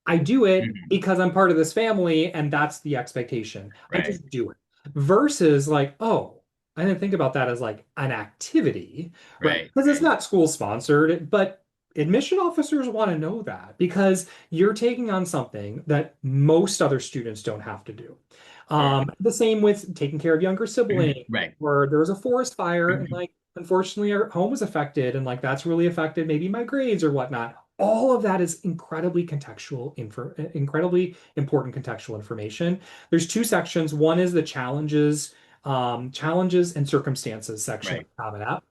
I do it Mhm. because I'm part of this family and that's the expectation. I Right. just do it. Versus like, oh, I didn't think about that as like an activity, right? Right. Because it's Right. not school sponsored, but admission officers want to know that because you're taking on something that most other students don't have to do. Sure. The same with taking care of younger Mhm. siblings, Right. where there was a forest fire and Mhm. like unfortunately our home was affected and like that's really affected maybe my grades or whatnot. All of that is incredibly important contextual information. There's two sections. One is the challenges and circumstances section of Right. Common App.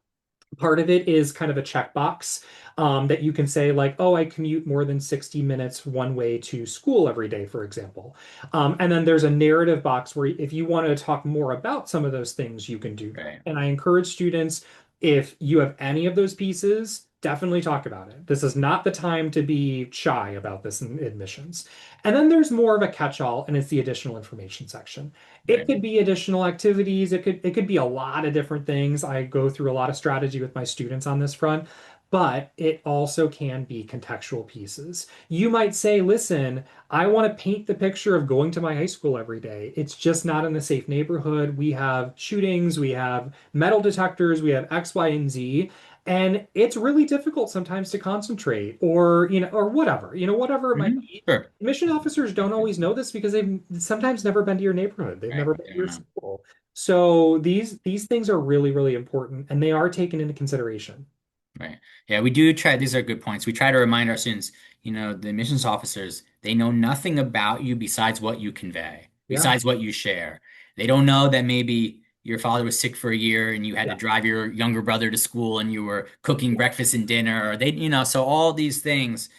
Part of it is kind of a checkbox that you can say, like, oh, I commute more than 60 minutes one way to school every day, for example. And then there's a narrative box where if you want to talk more about some of those things, you can do that. Right. And I encourage students, if you have any of those pieces, definitely talk about it. This is not the time to be shy about this in admissions. And then there's more of a catch-all, and it's the additional information section. It Right. could be additional activities. It could be a lot of different things. I go through a lot of strategy with my students on this front, but it also can be contextual pieces. You might say, listen, I want to paint the picture of going to my high school every day. It's just not in a safe neighborhood. We have shootings, we have metal detectors, we have X, Y, and Z. And it's really difficult sometimes to concentrate or, or whatever, whatever it might Mhm. be. Sure. Admission officers don't always know this because they've sometimes never been to your neighborhood. They've Right. never been I to don't your know. school. So these things are really, really important and they are taken into consideration. Right. Yeah, we do try. These are good points. We try to remind our students, the admissions officers, they know nothing about you besides what you convey, Yeah. besides what you share. They don't know that maybe your father was sick for a year and you had to Yeah. drive your younger brother to school and you were cooking breakfast and dinner, or so all these things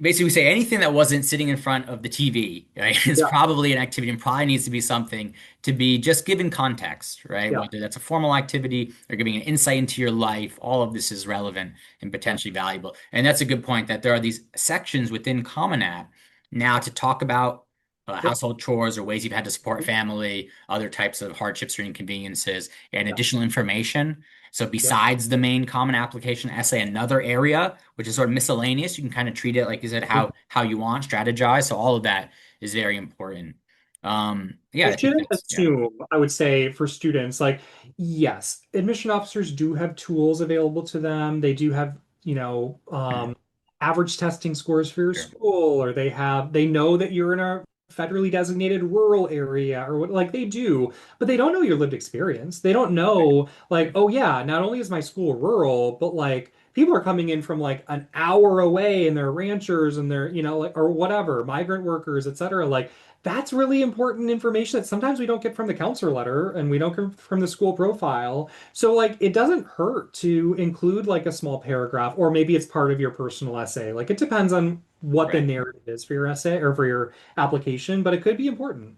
basically we say anything that wasn't sitting in front of the TV, right, is Yeah. probably an activity and probably needs to be something to be just given context, right? Yeah. Whether that's a formal activity or giving an insight into your life, all of this is relevant and Yeah. potentially valuable. And that's a good point that there are these sections within Common App now to talk about Yep. household chores or ways you've had to support family, other types of hardships or inconveniences, and Yeah. additional information. So Yep. besides the main common application essay, another area which is sort of miscellaneous, you can kind of treat it like you said how you want, strategize. So all of that is very important. Yeah, You I think shouldn't that's yeah. assume, I would say, for students, like, yes, admission officers do have tools available to them. They do have, Mhm. average testing scores for your Sure. school, or they know that you're in a federally designated rural area or what, like they do, but they don't know your lived experience. They don't know, like, oh yeah, not only is my school rural, but like people are coming in from like an hour away and they're ranchers and they're, like, or whatever, migrant workers, etc. Like that's really important information that sometimes we don't get from the counselor letter and we don't get from the school profile. So like it doesn't hurt to include like a small paragraph, or maybe it's part of your personal essay. Like it depends on what the Right. narrative is for your essay or for your application, but it could be important.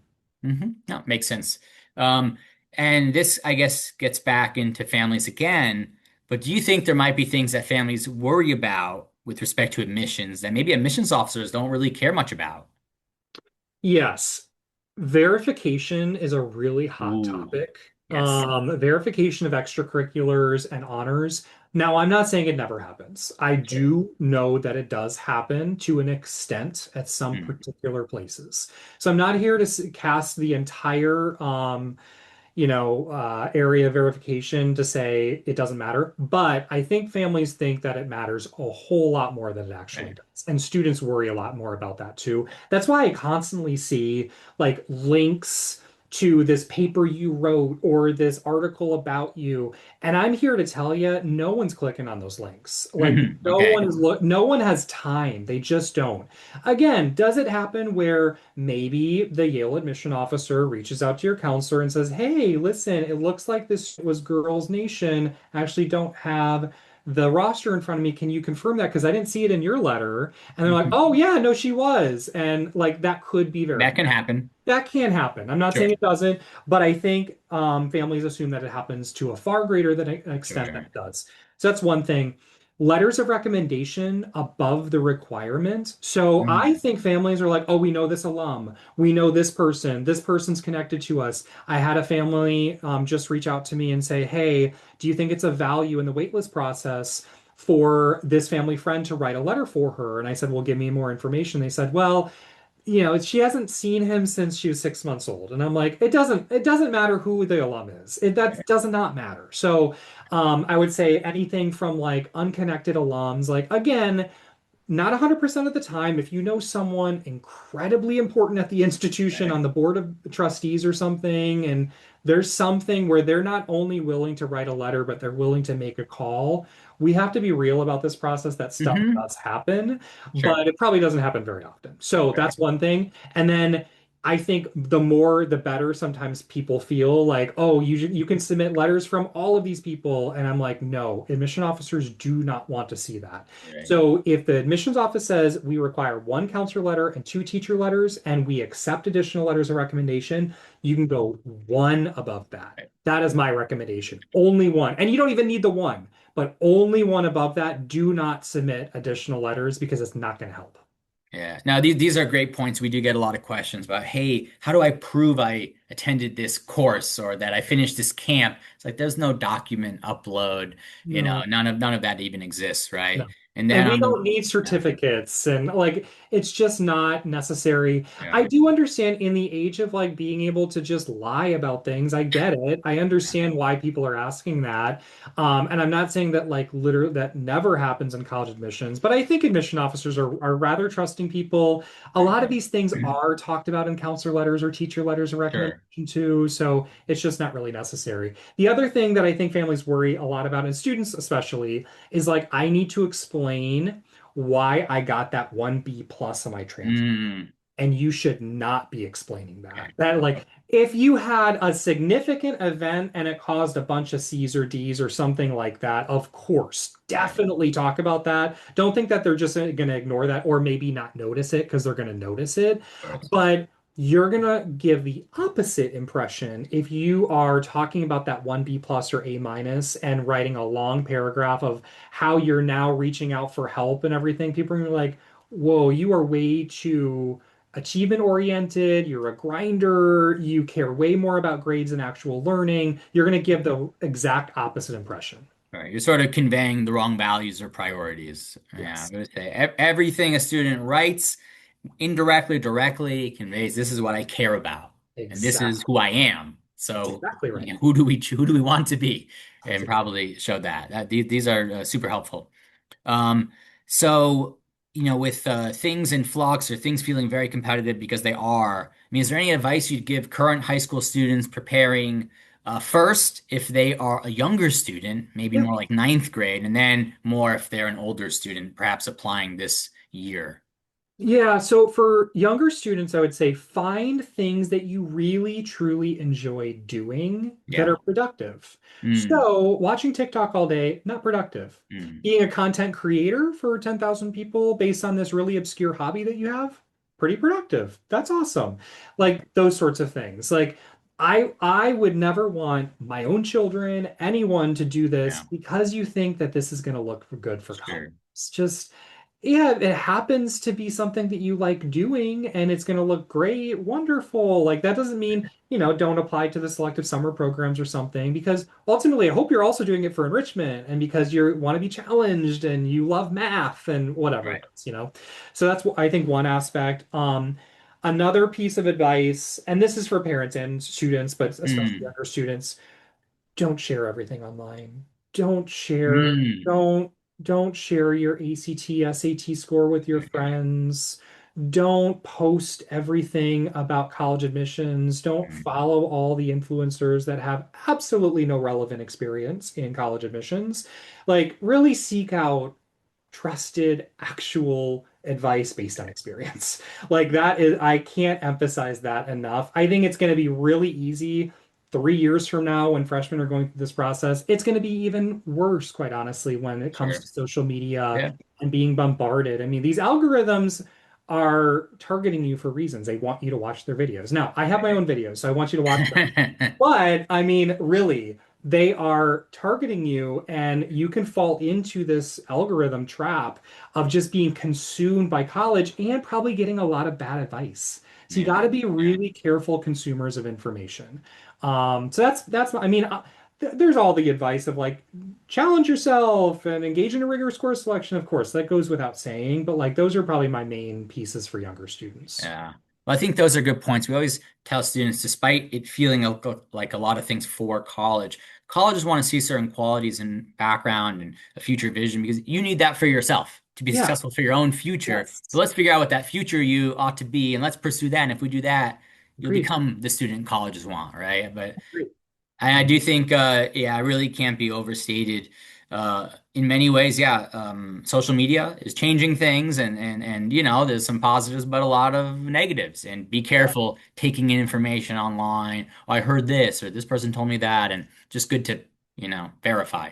No, makes sense. Um, and this, I guess, gets back into families again. But do you think there might be things that families worry about with respect to admissions that maybe admissions officers don't really care much about? Yes, verification is a really hot Ooh, topic. yes. Verification of extracurriculars and honors. Now, I'm not saying it never happens. I Sure. do know that it does happen to an extent at some Hmm. particular places. So I'm not here to cast the entire area verification to say it doesn't matter. But I think families think that it matters a whole lot more than it actually Right. does. And students worry a lot more about that too. That's why I constantly see like links to this paper you wrote or this article about you. And I'm here to tell you, no one's clicking on those links. Like Okay. no one has time. They just don't. Again, does it happen where maybe the Yale admission officer reaches out to your counselor and says, "Hey, listen, it looks like this was Girls Nation. I actually don't have the roster in front of me. Can you confirm that? Because I didn't see it in your letter." And they're like, "Oh, yeah, no, she was." And like that could be That verified. can happen. That can happen. I'm not Sure. saying it doesn't, but I think families assume that it happens to a far greater than an extent than Sure. it does. So that's one thing. Letters of recommendation above the requirement. So I Mm. think families are like, oh, we know this alum, we know this person's connected to us. I had a family just reach out to me and say, hey, do you think it's a value in the waitlist process for this family friend to write a letter for her? And I said, well, give me more information. They said, well, she hasn't seen him since she was 6 months old. And I'm like, it doesn't matter who the alum is. That does not matter. So I would say anything from like unconnected alums, like again, not 100% of the time, if you know someone incredibly important at the institution Right. on the board of trustees or something, and there's something where they're not only willing to write a letter, but they're willing to make a call, we have to be real about this process. That stuff Hmm. does happen, Sure. but it probably doesn't happen very often. So Right. that's one thing. And then I think the more the better. Sometimes people feel like, oh, you can submit letters from all of these people. And I'm like, no, admission officers do not want to see that. Right. So if the admissions office says we require one counselor letter and two teacher letters, and we accept additional letters of recommendation, you can go one above that. Right. That is my recommendation. Only one. And you don't even need the one, but only one above that. Do not submit additional letters because it's not going to help. Yeah. Now these are great points. We do get a lot of questions about, hey, how do I prove I attended this course or that I finished this camp? It's like there's no document upload, No. none of that even exists, right? No. And then And we on the don't need yeah, certificates and like it's just not necessary. I yeah, do understand in the age of like being able to just lie about things. I get it. I understand why people are asking that. And I'm not saying that like literally that never happens in college admissions, but I think admission officers are rather trusting people. A right. lot of these things are talked about in counselor letters or teacher letters of Sure. recommendation too. So it's just not really necessary. The other thing that I think families worry a lot about, and students especially, is like I need to explain why I got that one B plus on my transcript. Mm, And you should not be explaining that. okay. That like if you had a significant event and it caused a bunch of C's or D's or something like that, of course, Right. definitely talk about that. Don't think that they're just going to ignore that or maybe not notice it because they're going to notice it. Of course. But you're going to give the opposite impression if you are talking about that one B plus or A minus and writing a long paragraph of how you're now reaching out for help and everything. People are gonna be like, whoa, you are way too achievement oriented, you're a grinder, you care way more about grades than actual learning, you're going to give the exact opposite impression. Right. You're sort of conveying the wrong values or priorities. Yeah. Yes, I would say everything a student writes, indirectly, directly, conveys this is what I care about, and this is who exactly. I am. That's So, exactly right. who do we want to be, That's and exactly. probably show that. These are super helpful. Um, so with things in flux or things feeling very competitive because they are. I mean, is there any advice you'd give current high school students preparing first if they are a younger student, maybe Yeah. more like ninth grade, and then more if they're an older student, perhaps applying this year? Yeah, so for younger students, I would say find things that you really truly enjoy doing that Yeah. are productive. Mm, So, watching TikTok all day, not productive. mm, Being a content creator for 10,000 people based on this really obscure hobby that you have, pretty productive. That's awesome. Like those sorts of things. Like I would never want my own children, anyone to do this yeah, because you think that this is going to look good for college. sure. It's just yeah, it happens to be something that you like doing and it's going to look great. Wonderful. Like that doesn't mean, don't apply to the selective summer programs or something because ultimately I hope you're also doing it for enrichment and because you want to be challenged and you love math and whatever it Right. is. So that's I think one aspect. Another piece of advice, and this is for parents and students, but especially Mm, younger students, don't share everything online. Don't share, mm, don't don't share your ACT, SAT score with your friends. Don't post everything about college admissions. Don't mm, follow all the influencers that have absolutely no relevant experience in college admissions. Like, really seek out trusted, actual advice based on experience. Like that is, I can't emphasize that enough. I think it's going to be really easy 3 years from now when freshmen are going through this process. It's going to be even worse, quite honestly, when it comes sure. to social media Yeah. and being bombarded. I mean, these algorithms are targeting you for reasons. They want you to watch their videos. Now, I have my own videos, so I want you to watch them. But I mean, really, they are targeting you, and you can fall into this algorithm trap of just being consumed by college and probably getting a lot of bad advice. So you Yeah. got to be Yeah. really careful consumers of information. So that's I mean, there's all the advice of like challenge yourself and engage in a rigorous course selection. Of course, that goes without saying, but like those are probably my main pieces for younger students. Yeah. Well, I think those are good points. We always tell students, despite it feeling like a lot of things for college, colleges want to see certain qualities and background and a future vision because you need that for yourself to be Yeah. successful for your own future. So Yes. let's figure out what that future you ought to be and let's pursue that. And if we do that, you'll Agreed. become the student colleges want, right? But Agreed. I do think, yeah, it really can't be overstated. In many ways, yeah, social media is changing things, and there's some positives, but a lot of negatives. And be Yeah. careful taking in information online. Oh, I heard this, or this person told me that, and just good to verify.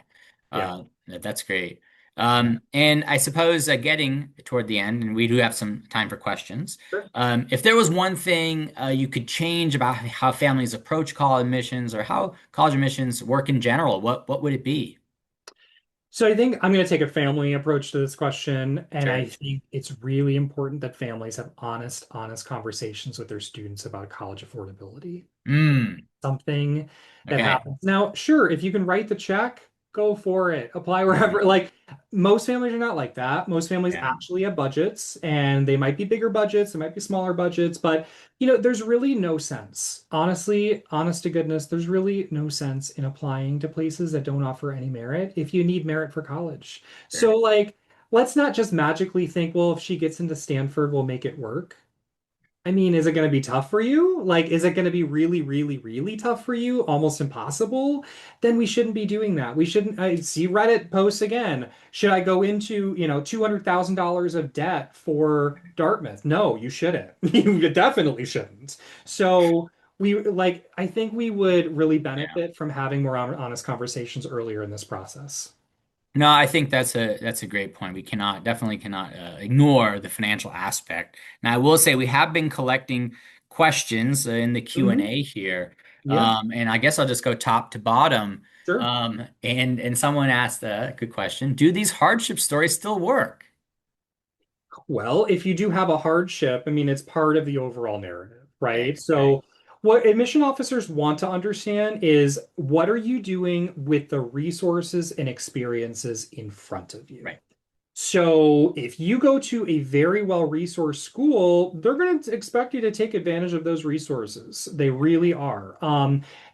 Yeah. That's great. Yeah. And I suppose getting toward the end, and we do have some time for questions. Sure. If there was one thing you could change about how families approach college admissions or how college admissions work in general, what would it be? So I think I'm going to take a family approach to this question, and I Sure. think it's really important that families have honest conversations with their students about college affordability. Mm, Something that okay. happens. Now, sure, if you can write the check, go for it. Apply Mm, wherever. Like most families are not like that. Most families yeah, actually have budgets and they might be bigger budgets, they might be smaller budgets, but there's really no sense. Honestly, honest to goodness, there's really no sense in applying to places that don't offer any merit if you need merit for college. sure. So like let's not just magically think, well, if she gets into Stanford, we'll make it work. I mean, is it going to be tough for you? Like, is it going to be really, really, really tough for you? Almost impossible? Then we shouldn't be doing that. We shouldn't. I see Reddit posts again. Should I go into, $200,000 of debt for Dartmouth? No, you shouldn't. You definitely shouldn't. So I think we would really Yeah. benefit from having more honest conversations earlier in this process. No, I think that's a great point. We definitely cannot ignore the financial aspect. Now, I will say we have been collecting questions in the Hmm. Q&A here, Yeah, and I guess I'll just go top to bottom. sure. And someone asked a good question: do these hardship stories still work? Well, if you do have a hardship, I mean, it's part of the overall narrative, right? Okay, okay, So, what admission officers want to understand is what are you doing with the resources and experiences in front of you? right. So if you go to a very well-resourced school, they're going to expect you to take advantage of those resources. They really are.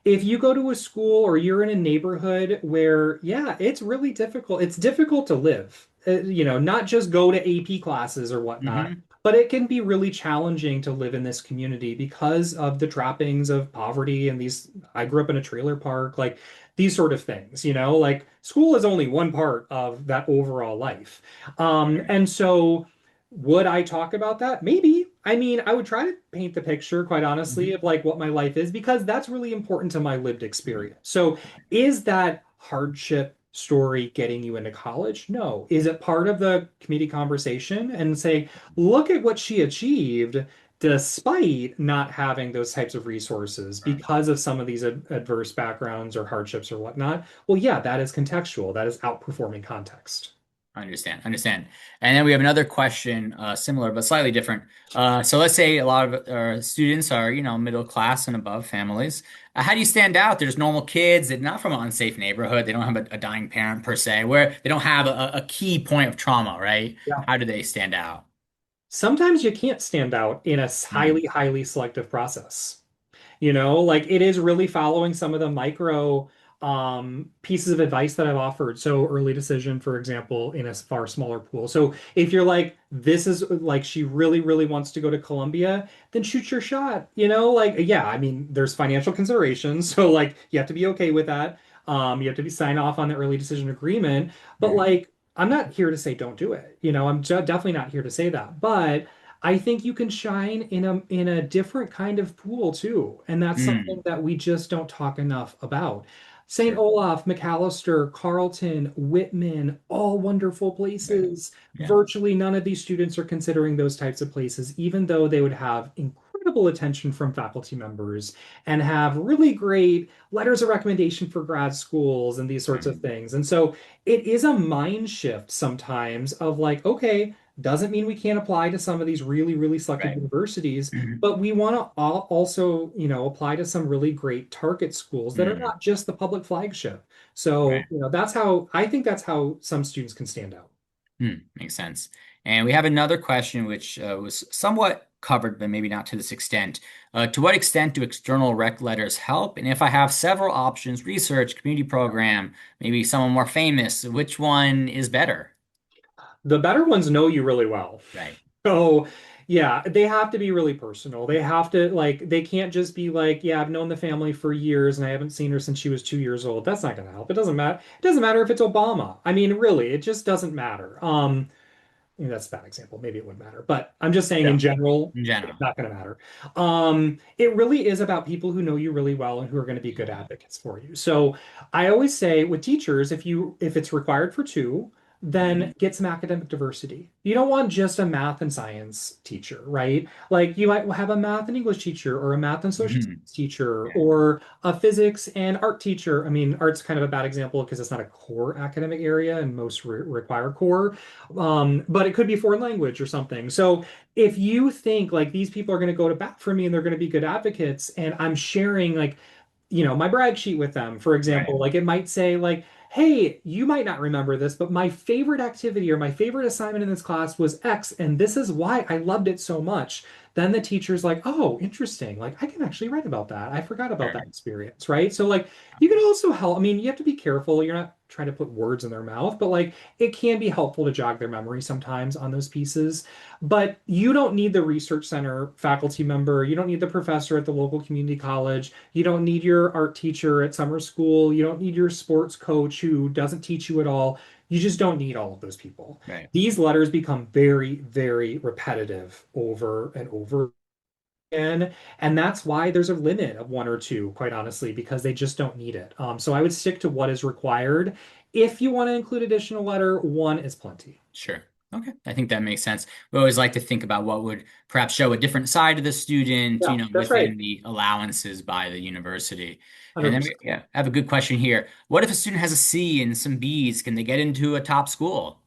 If you go to a school or you're in a neighborhood where, yeah, it's really difficult. It's difficult to live. Not just go to AP classes or whatnot, Hmm. but it can be really challenging to live in this community because of the trappings of poverty and these. I grew up in a trailer park, like these sort of things, like school is only one part of that overall life. And so would I talk about that? Maybe. I mean, I would try to paint the picture, quite honestly, Hmm. of like what my life is, because that's really important to my lived experience. So is that hardship story getting you into college? No. Is it part of the community conversation and say, look at what she achieved despite not having those types of resources Right. because of some of these adverse backgrounds or hardships or whatnot? Well, yeah, that is contextual. That is outperforming context. Understand. And then we have another question, similar but slightly different. So let's say a lot of our students are, middle class and above families. How do you stand out? There's normal kids that not from an unsafe neighborhood. They don't have a dying parent per se, where they don't have a key point of trauma, right? Yeah. How do they stand out? Sometimes you can't stand out in a Mm, highly, highly selective process. Like it is really following some of the micro pieces of advice that I've offered. So early decision, for example, in a far smaller pool. So if you're like, this is like she really, really wants to go to Columbia, then shoot your shot. Like yeah, I mean, there's financial considerations. So like you have to be okay with that. You have to be sign off on the early decision agreement. But mhm, like, I'm not here to say don't do it. I'm definitely not here to say that. But I think you can shine in a different kind of pool too, and that's something mm, that we just don't talk enough about. St. sure. Olaf, McAllister, Carleton, Whitman, all wonderful Right. places. Yeah. Virtually none of these students are considering those types of places, even though they would have incredible attention from faculty members and have really great letters of recommendation for grad schools and these sorts of Mm, things. And so it is a mind shift sometimes of like, okay, doesn't mean we can't apply to some of these really, really selective right. universities, Mhm, but we want to also, apply to some really great target schools that are mm, not just the public flagship. right. So, that's how some students can stand out. Makes sense. And we have another question which was somewhat covered, but maybe not to this extent. To what extent do external rec letters help? And if I have several options, research, community program, maybe someone more famous, which one is better? The better ones know you really well. Right. So, yeah, they have to be really personal. They have to like they can't just be like, yeah, I've known the family for years and I haven't seen her since she was 2 years old. That's not going to help. It doesn't matter. It doesn't matter if it's Obama. I mean, really, it just doesn't matter. That's a bad example. Maybe it wouldn't matter, but I'm just saying in Yeah. general, In it's general. not going to matter. It really is about people who know you really well and who are going to be good advocates for you. So I always say with teachers, if it's required for two, then Hmm. get some academic diversity. You don't want just a math and science teacher, right? Like you might have a math and English teacher or a math and social Hmm. studies teacher Yeah. or a physics and art teacher. I mean, art's kind of a bad example because it's not a core academic area and most require core. But it could be foreign language or something. So if you think like these people are going to go to bat for me and they're going to be good advocates, and I'm sharing like my brag sheet with them, for Right. example, like it might say like, hey, you might not remember this, but my favorite activity or my favorite assignment in this class was X, and this is why I loved it so much. Then the teacher's like, oh, interesting. Like I can actually write about that. I forgot about that Sure. experience, right? So like you can also help. I mean, you have to be careful. You're not trying to put words in their mouth, but like it can be helpful to jog their memory sometimes on those pieces. But you don't need the research center faculty member. You don't need the professor at the local community college. You don't need your art teacher at summer school. You don't need your sports coach who doesn't teach you at all. You just don't need all of those people. Right. These letters become very, very repetitive over and over again. And that's why there's a limit of one or two, quite honestly, because they just don't need it. So I would stick to what is required. If you want to include additional letter, one is plenty. Sure. Okay. I think that makes sense. We always like to think about what would perhaps show a different side of the student, Yeah, that's right. within the allowances by the university. And then 100%. yeah, I have a good question here. What if a student has a C and some Bs? Can they get into a top school?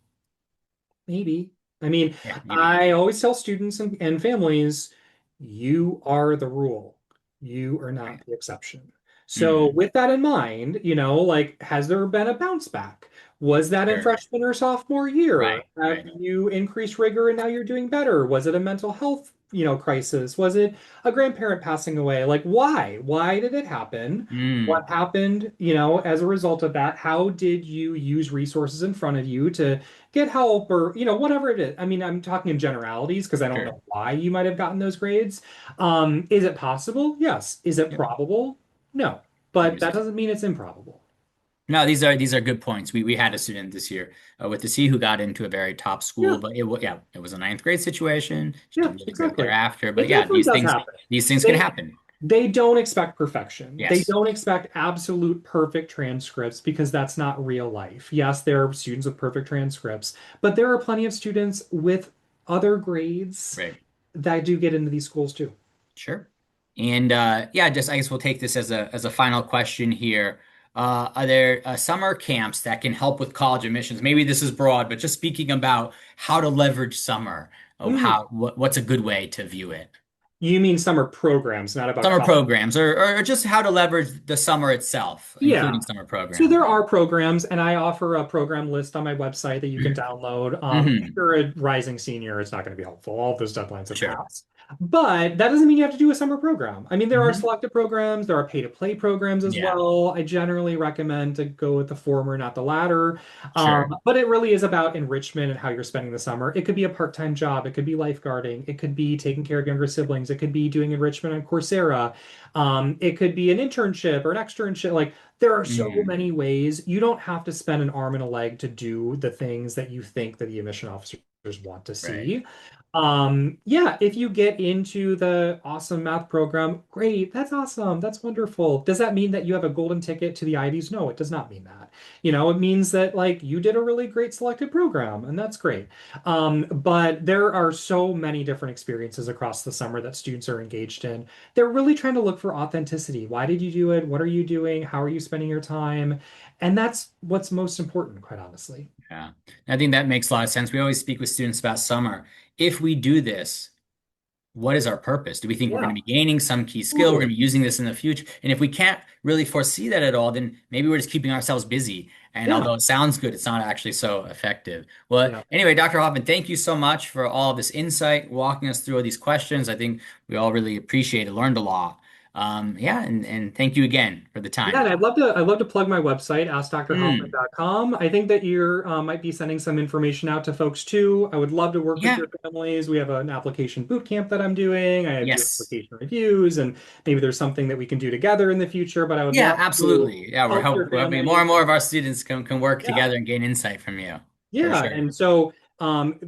Maybe. I mean, Yeah, maybe. I always tell students and families, you are the rule. You are not Right. the exception. So Mm. with that in mind, like, has there been a bounce back? Was that in Sure. freshman or sophomore year? Right, Have right. you increased rigor and now you're doing better? Was it a mental health, crisis? Was it a grandparent passing away? Like, why? Why did it happen? Mm. What happened, as a result of that? How did you use resources in front of you to get help or, whatever it is? I mean, I'm talking in generalities because I don't Sure. know why you might have gotten those grades. Is it possible? Yes. Is it Yep. probable? No. But that 100%. doesn't mean it's improbable. No, these are good points. We had a student this year with the C who got into a very top school, Yeah. but it was a ninth grade situation. She Yeah, did really great exactly. thereafter. But It yeah, definitely does happen. these things can They happen. they don't expect perfection. They Yes. don't expect absolute perfect transcripts because that's not real life. Yes, there are students with perfect transcripts, but there are plenty of students with other grades Right. that do get into these schools too. Sure. And yeah, just I guess we'll take this as a final question here. Are there summer camps that can help with college admissions? Maybe this is broad, but just speaking about how to leverage summer, Mm. what's a good way to view it? You mean summer programs, not about Summer college. programs, or just how to leverage the summer itself, Yeah. including summer So programs. there are programs, and I offer a program list on my website that you can download. If Hmm. you're a rising senior, it's not going to be helpful. All of those deadlines have Sure. passed. But that doesn't mean you have to do a summer program. I mean, there are Hmm. selective programs, there are pay-to-play programs as Yeah, well. I generally recommend to go with the former, not the latter. sure. But it really is about enrichment and how you're spending the summer. It could be a part-time job, it could be lifeguarding, it could be taking care of younger siblings, it could be doing enrichment on Coursera. It could be an internship or an externship. Like, there are so Mm, many ways. You don't have to spend an arm and a leg to do the things that you think that the admission officers want to right. see. Yeah, if you get into the awesome math program, great. That's awesome. That's wonderful. Does that mean that you have a golden ticket to the Ivies? No, it does not mean that. It means that, like, you did a really great selected program, and that's great. But there are so many different experiences across the summer that students are engaged in. They're really trying to look for authenticity. Why did you do it? What are you doing? How are you spending your time? And that's what's most important, quite honestly. Yeah. I think that makes a lot of sense. We always speak with students about summer. If we do this, what is our purpose? Do we think we're going Yeah, to be gaining some key skill? We're totally. going to be using this in the future. And if we can't really foresee that at all, then maybe we're just keeping ourselves busy. And Yeah, although it sounds good, it's not actually so effective. Well, yeah. anyway, Dr. Hoffman, thank you so much for all of this insight, walking us through all these questions. I think we all really appreciate it, learned a lot. Yeah, and thank you again for the Yeah, time. and I'd love to plug my website, Mm, askdrhoffman.com. I think that you're might be sending some information out to folks too. I would love to work with yeah, your families. We have an application boot camp that I'm doing. I do yes. application reviews, and maybe there's something that we can do together in the future. But I would Yeah, love to absolutely. Yeah, help your we're hoping more families. and more of our students can work Yeah. together and gain insight from you, for Yeah, sure. and so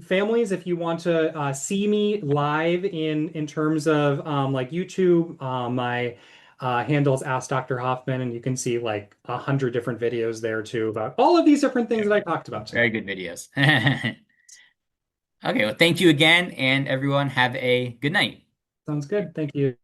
families, if you want to see me live in terms of like YouTube, my handle's Ask Dr. Hoffman, and you can see like 100 different videos there too about all of these different things Yeah, that I talked about very tonight. good videos. Okay, well, thank you again, and everyone have a good night. Sounds good. Thank you.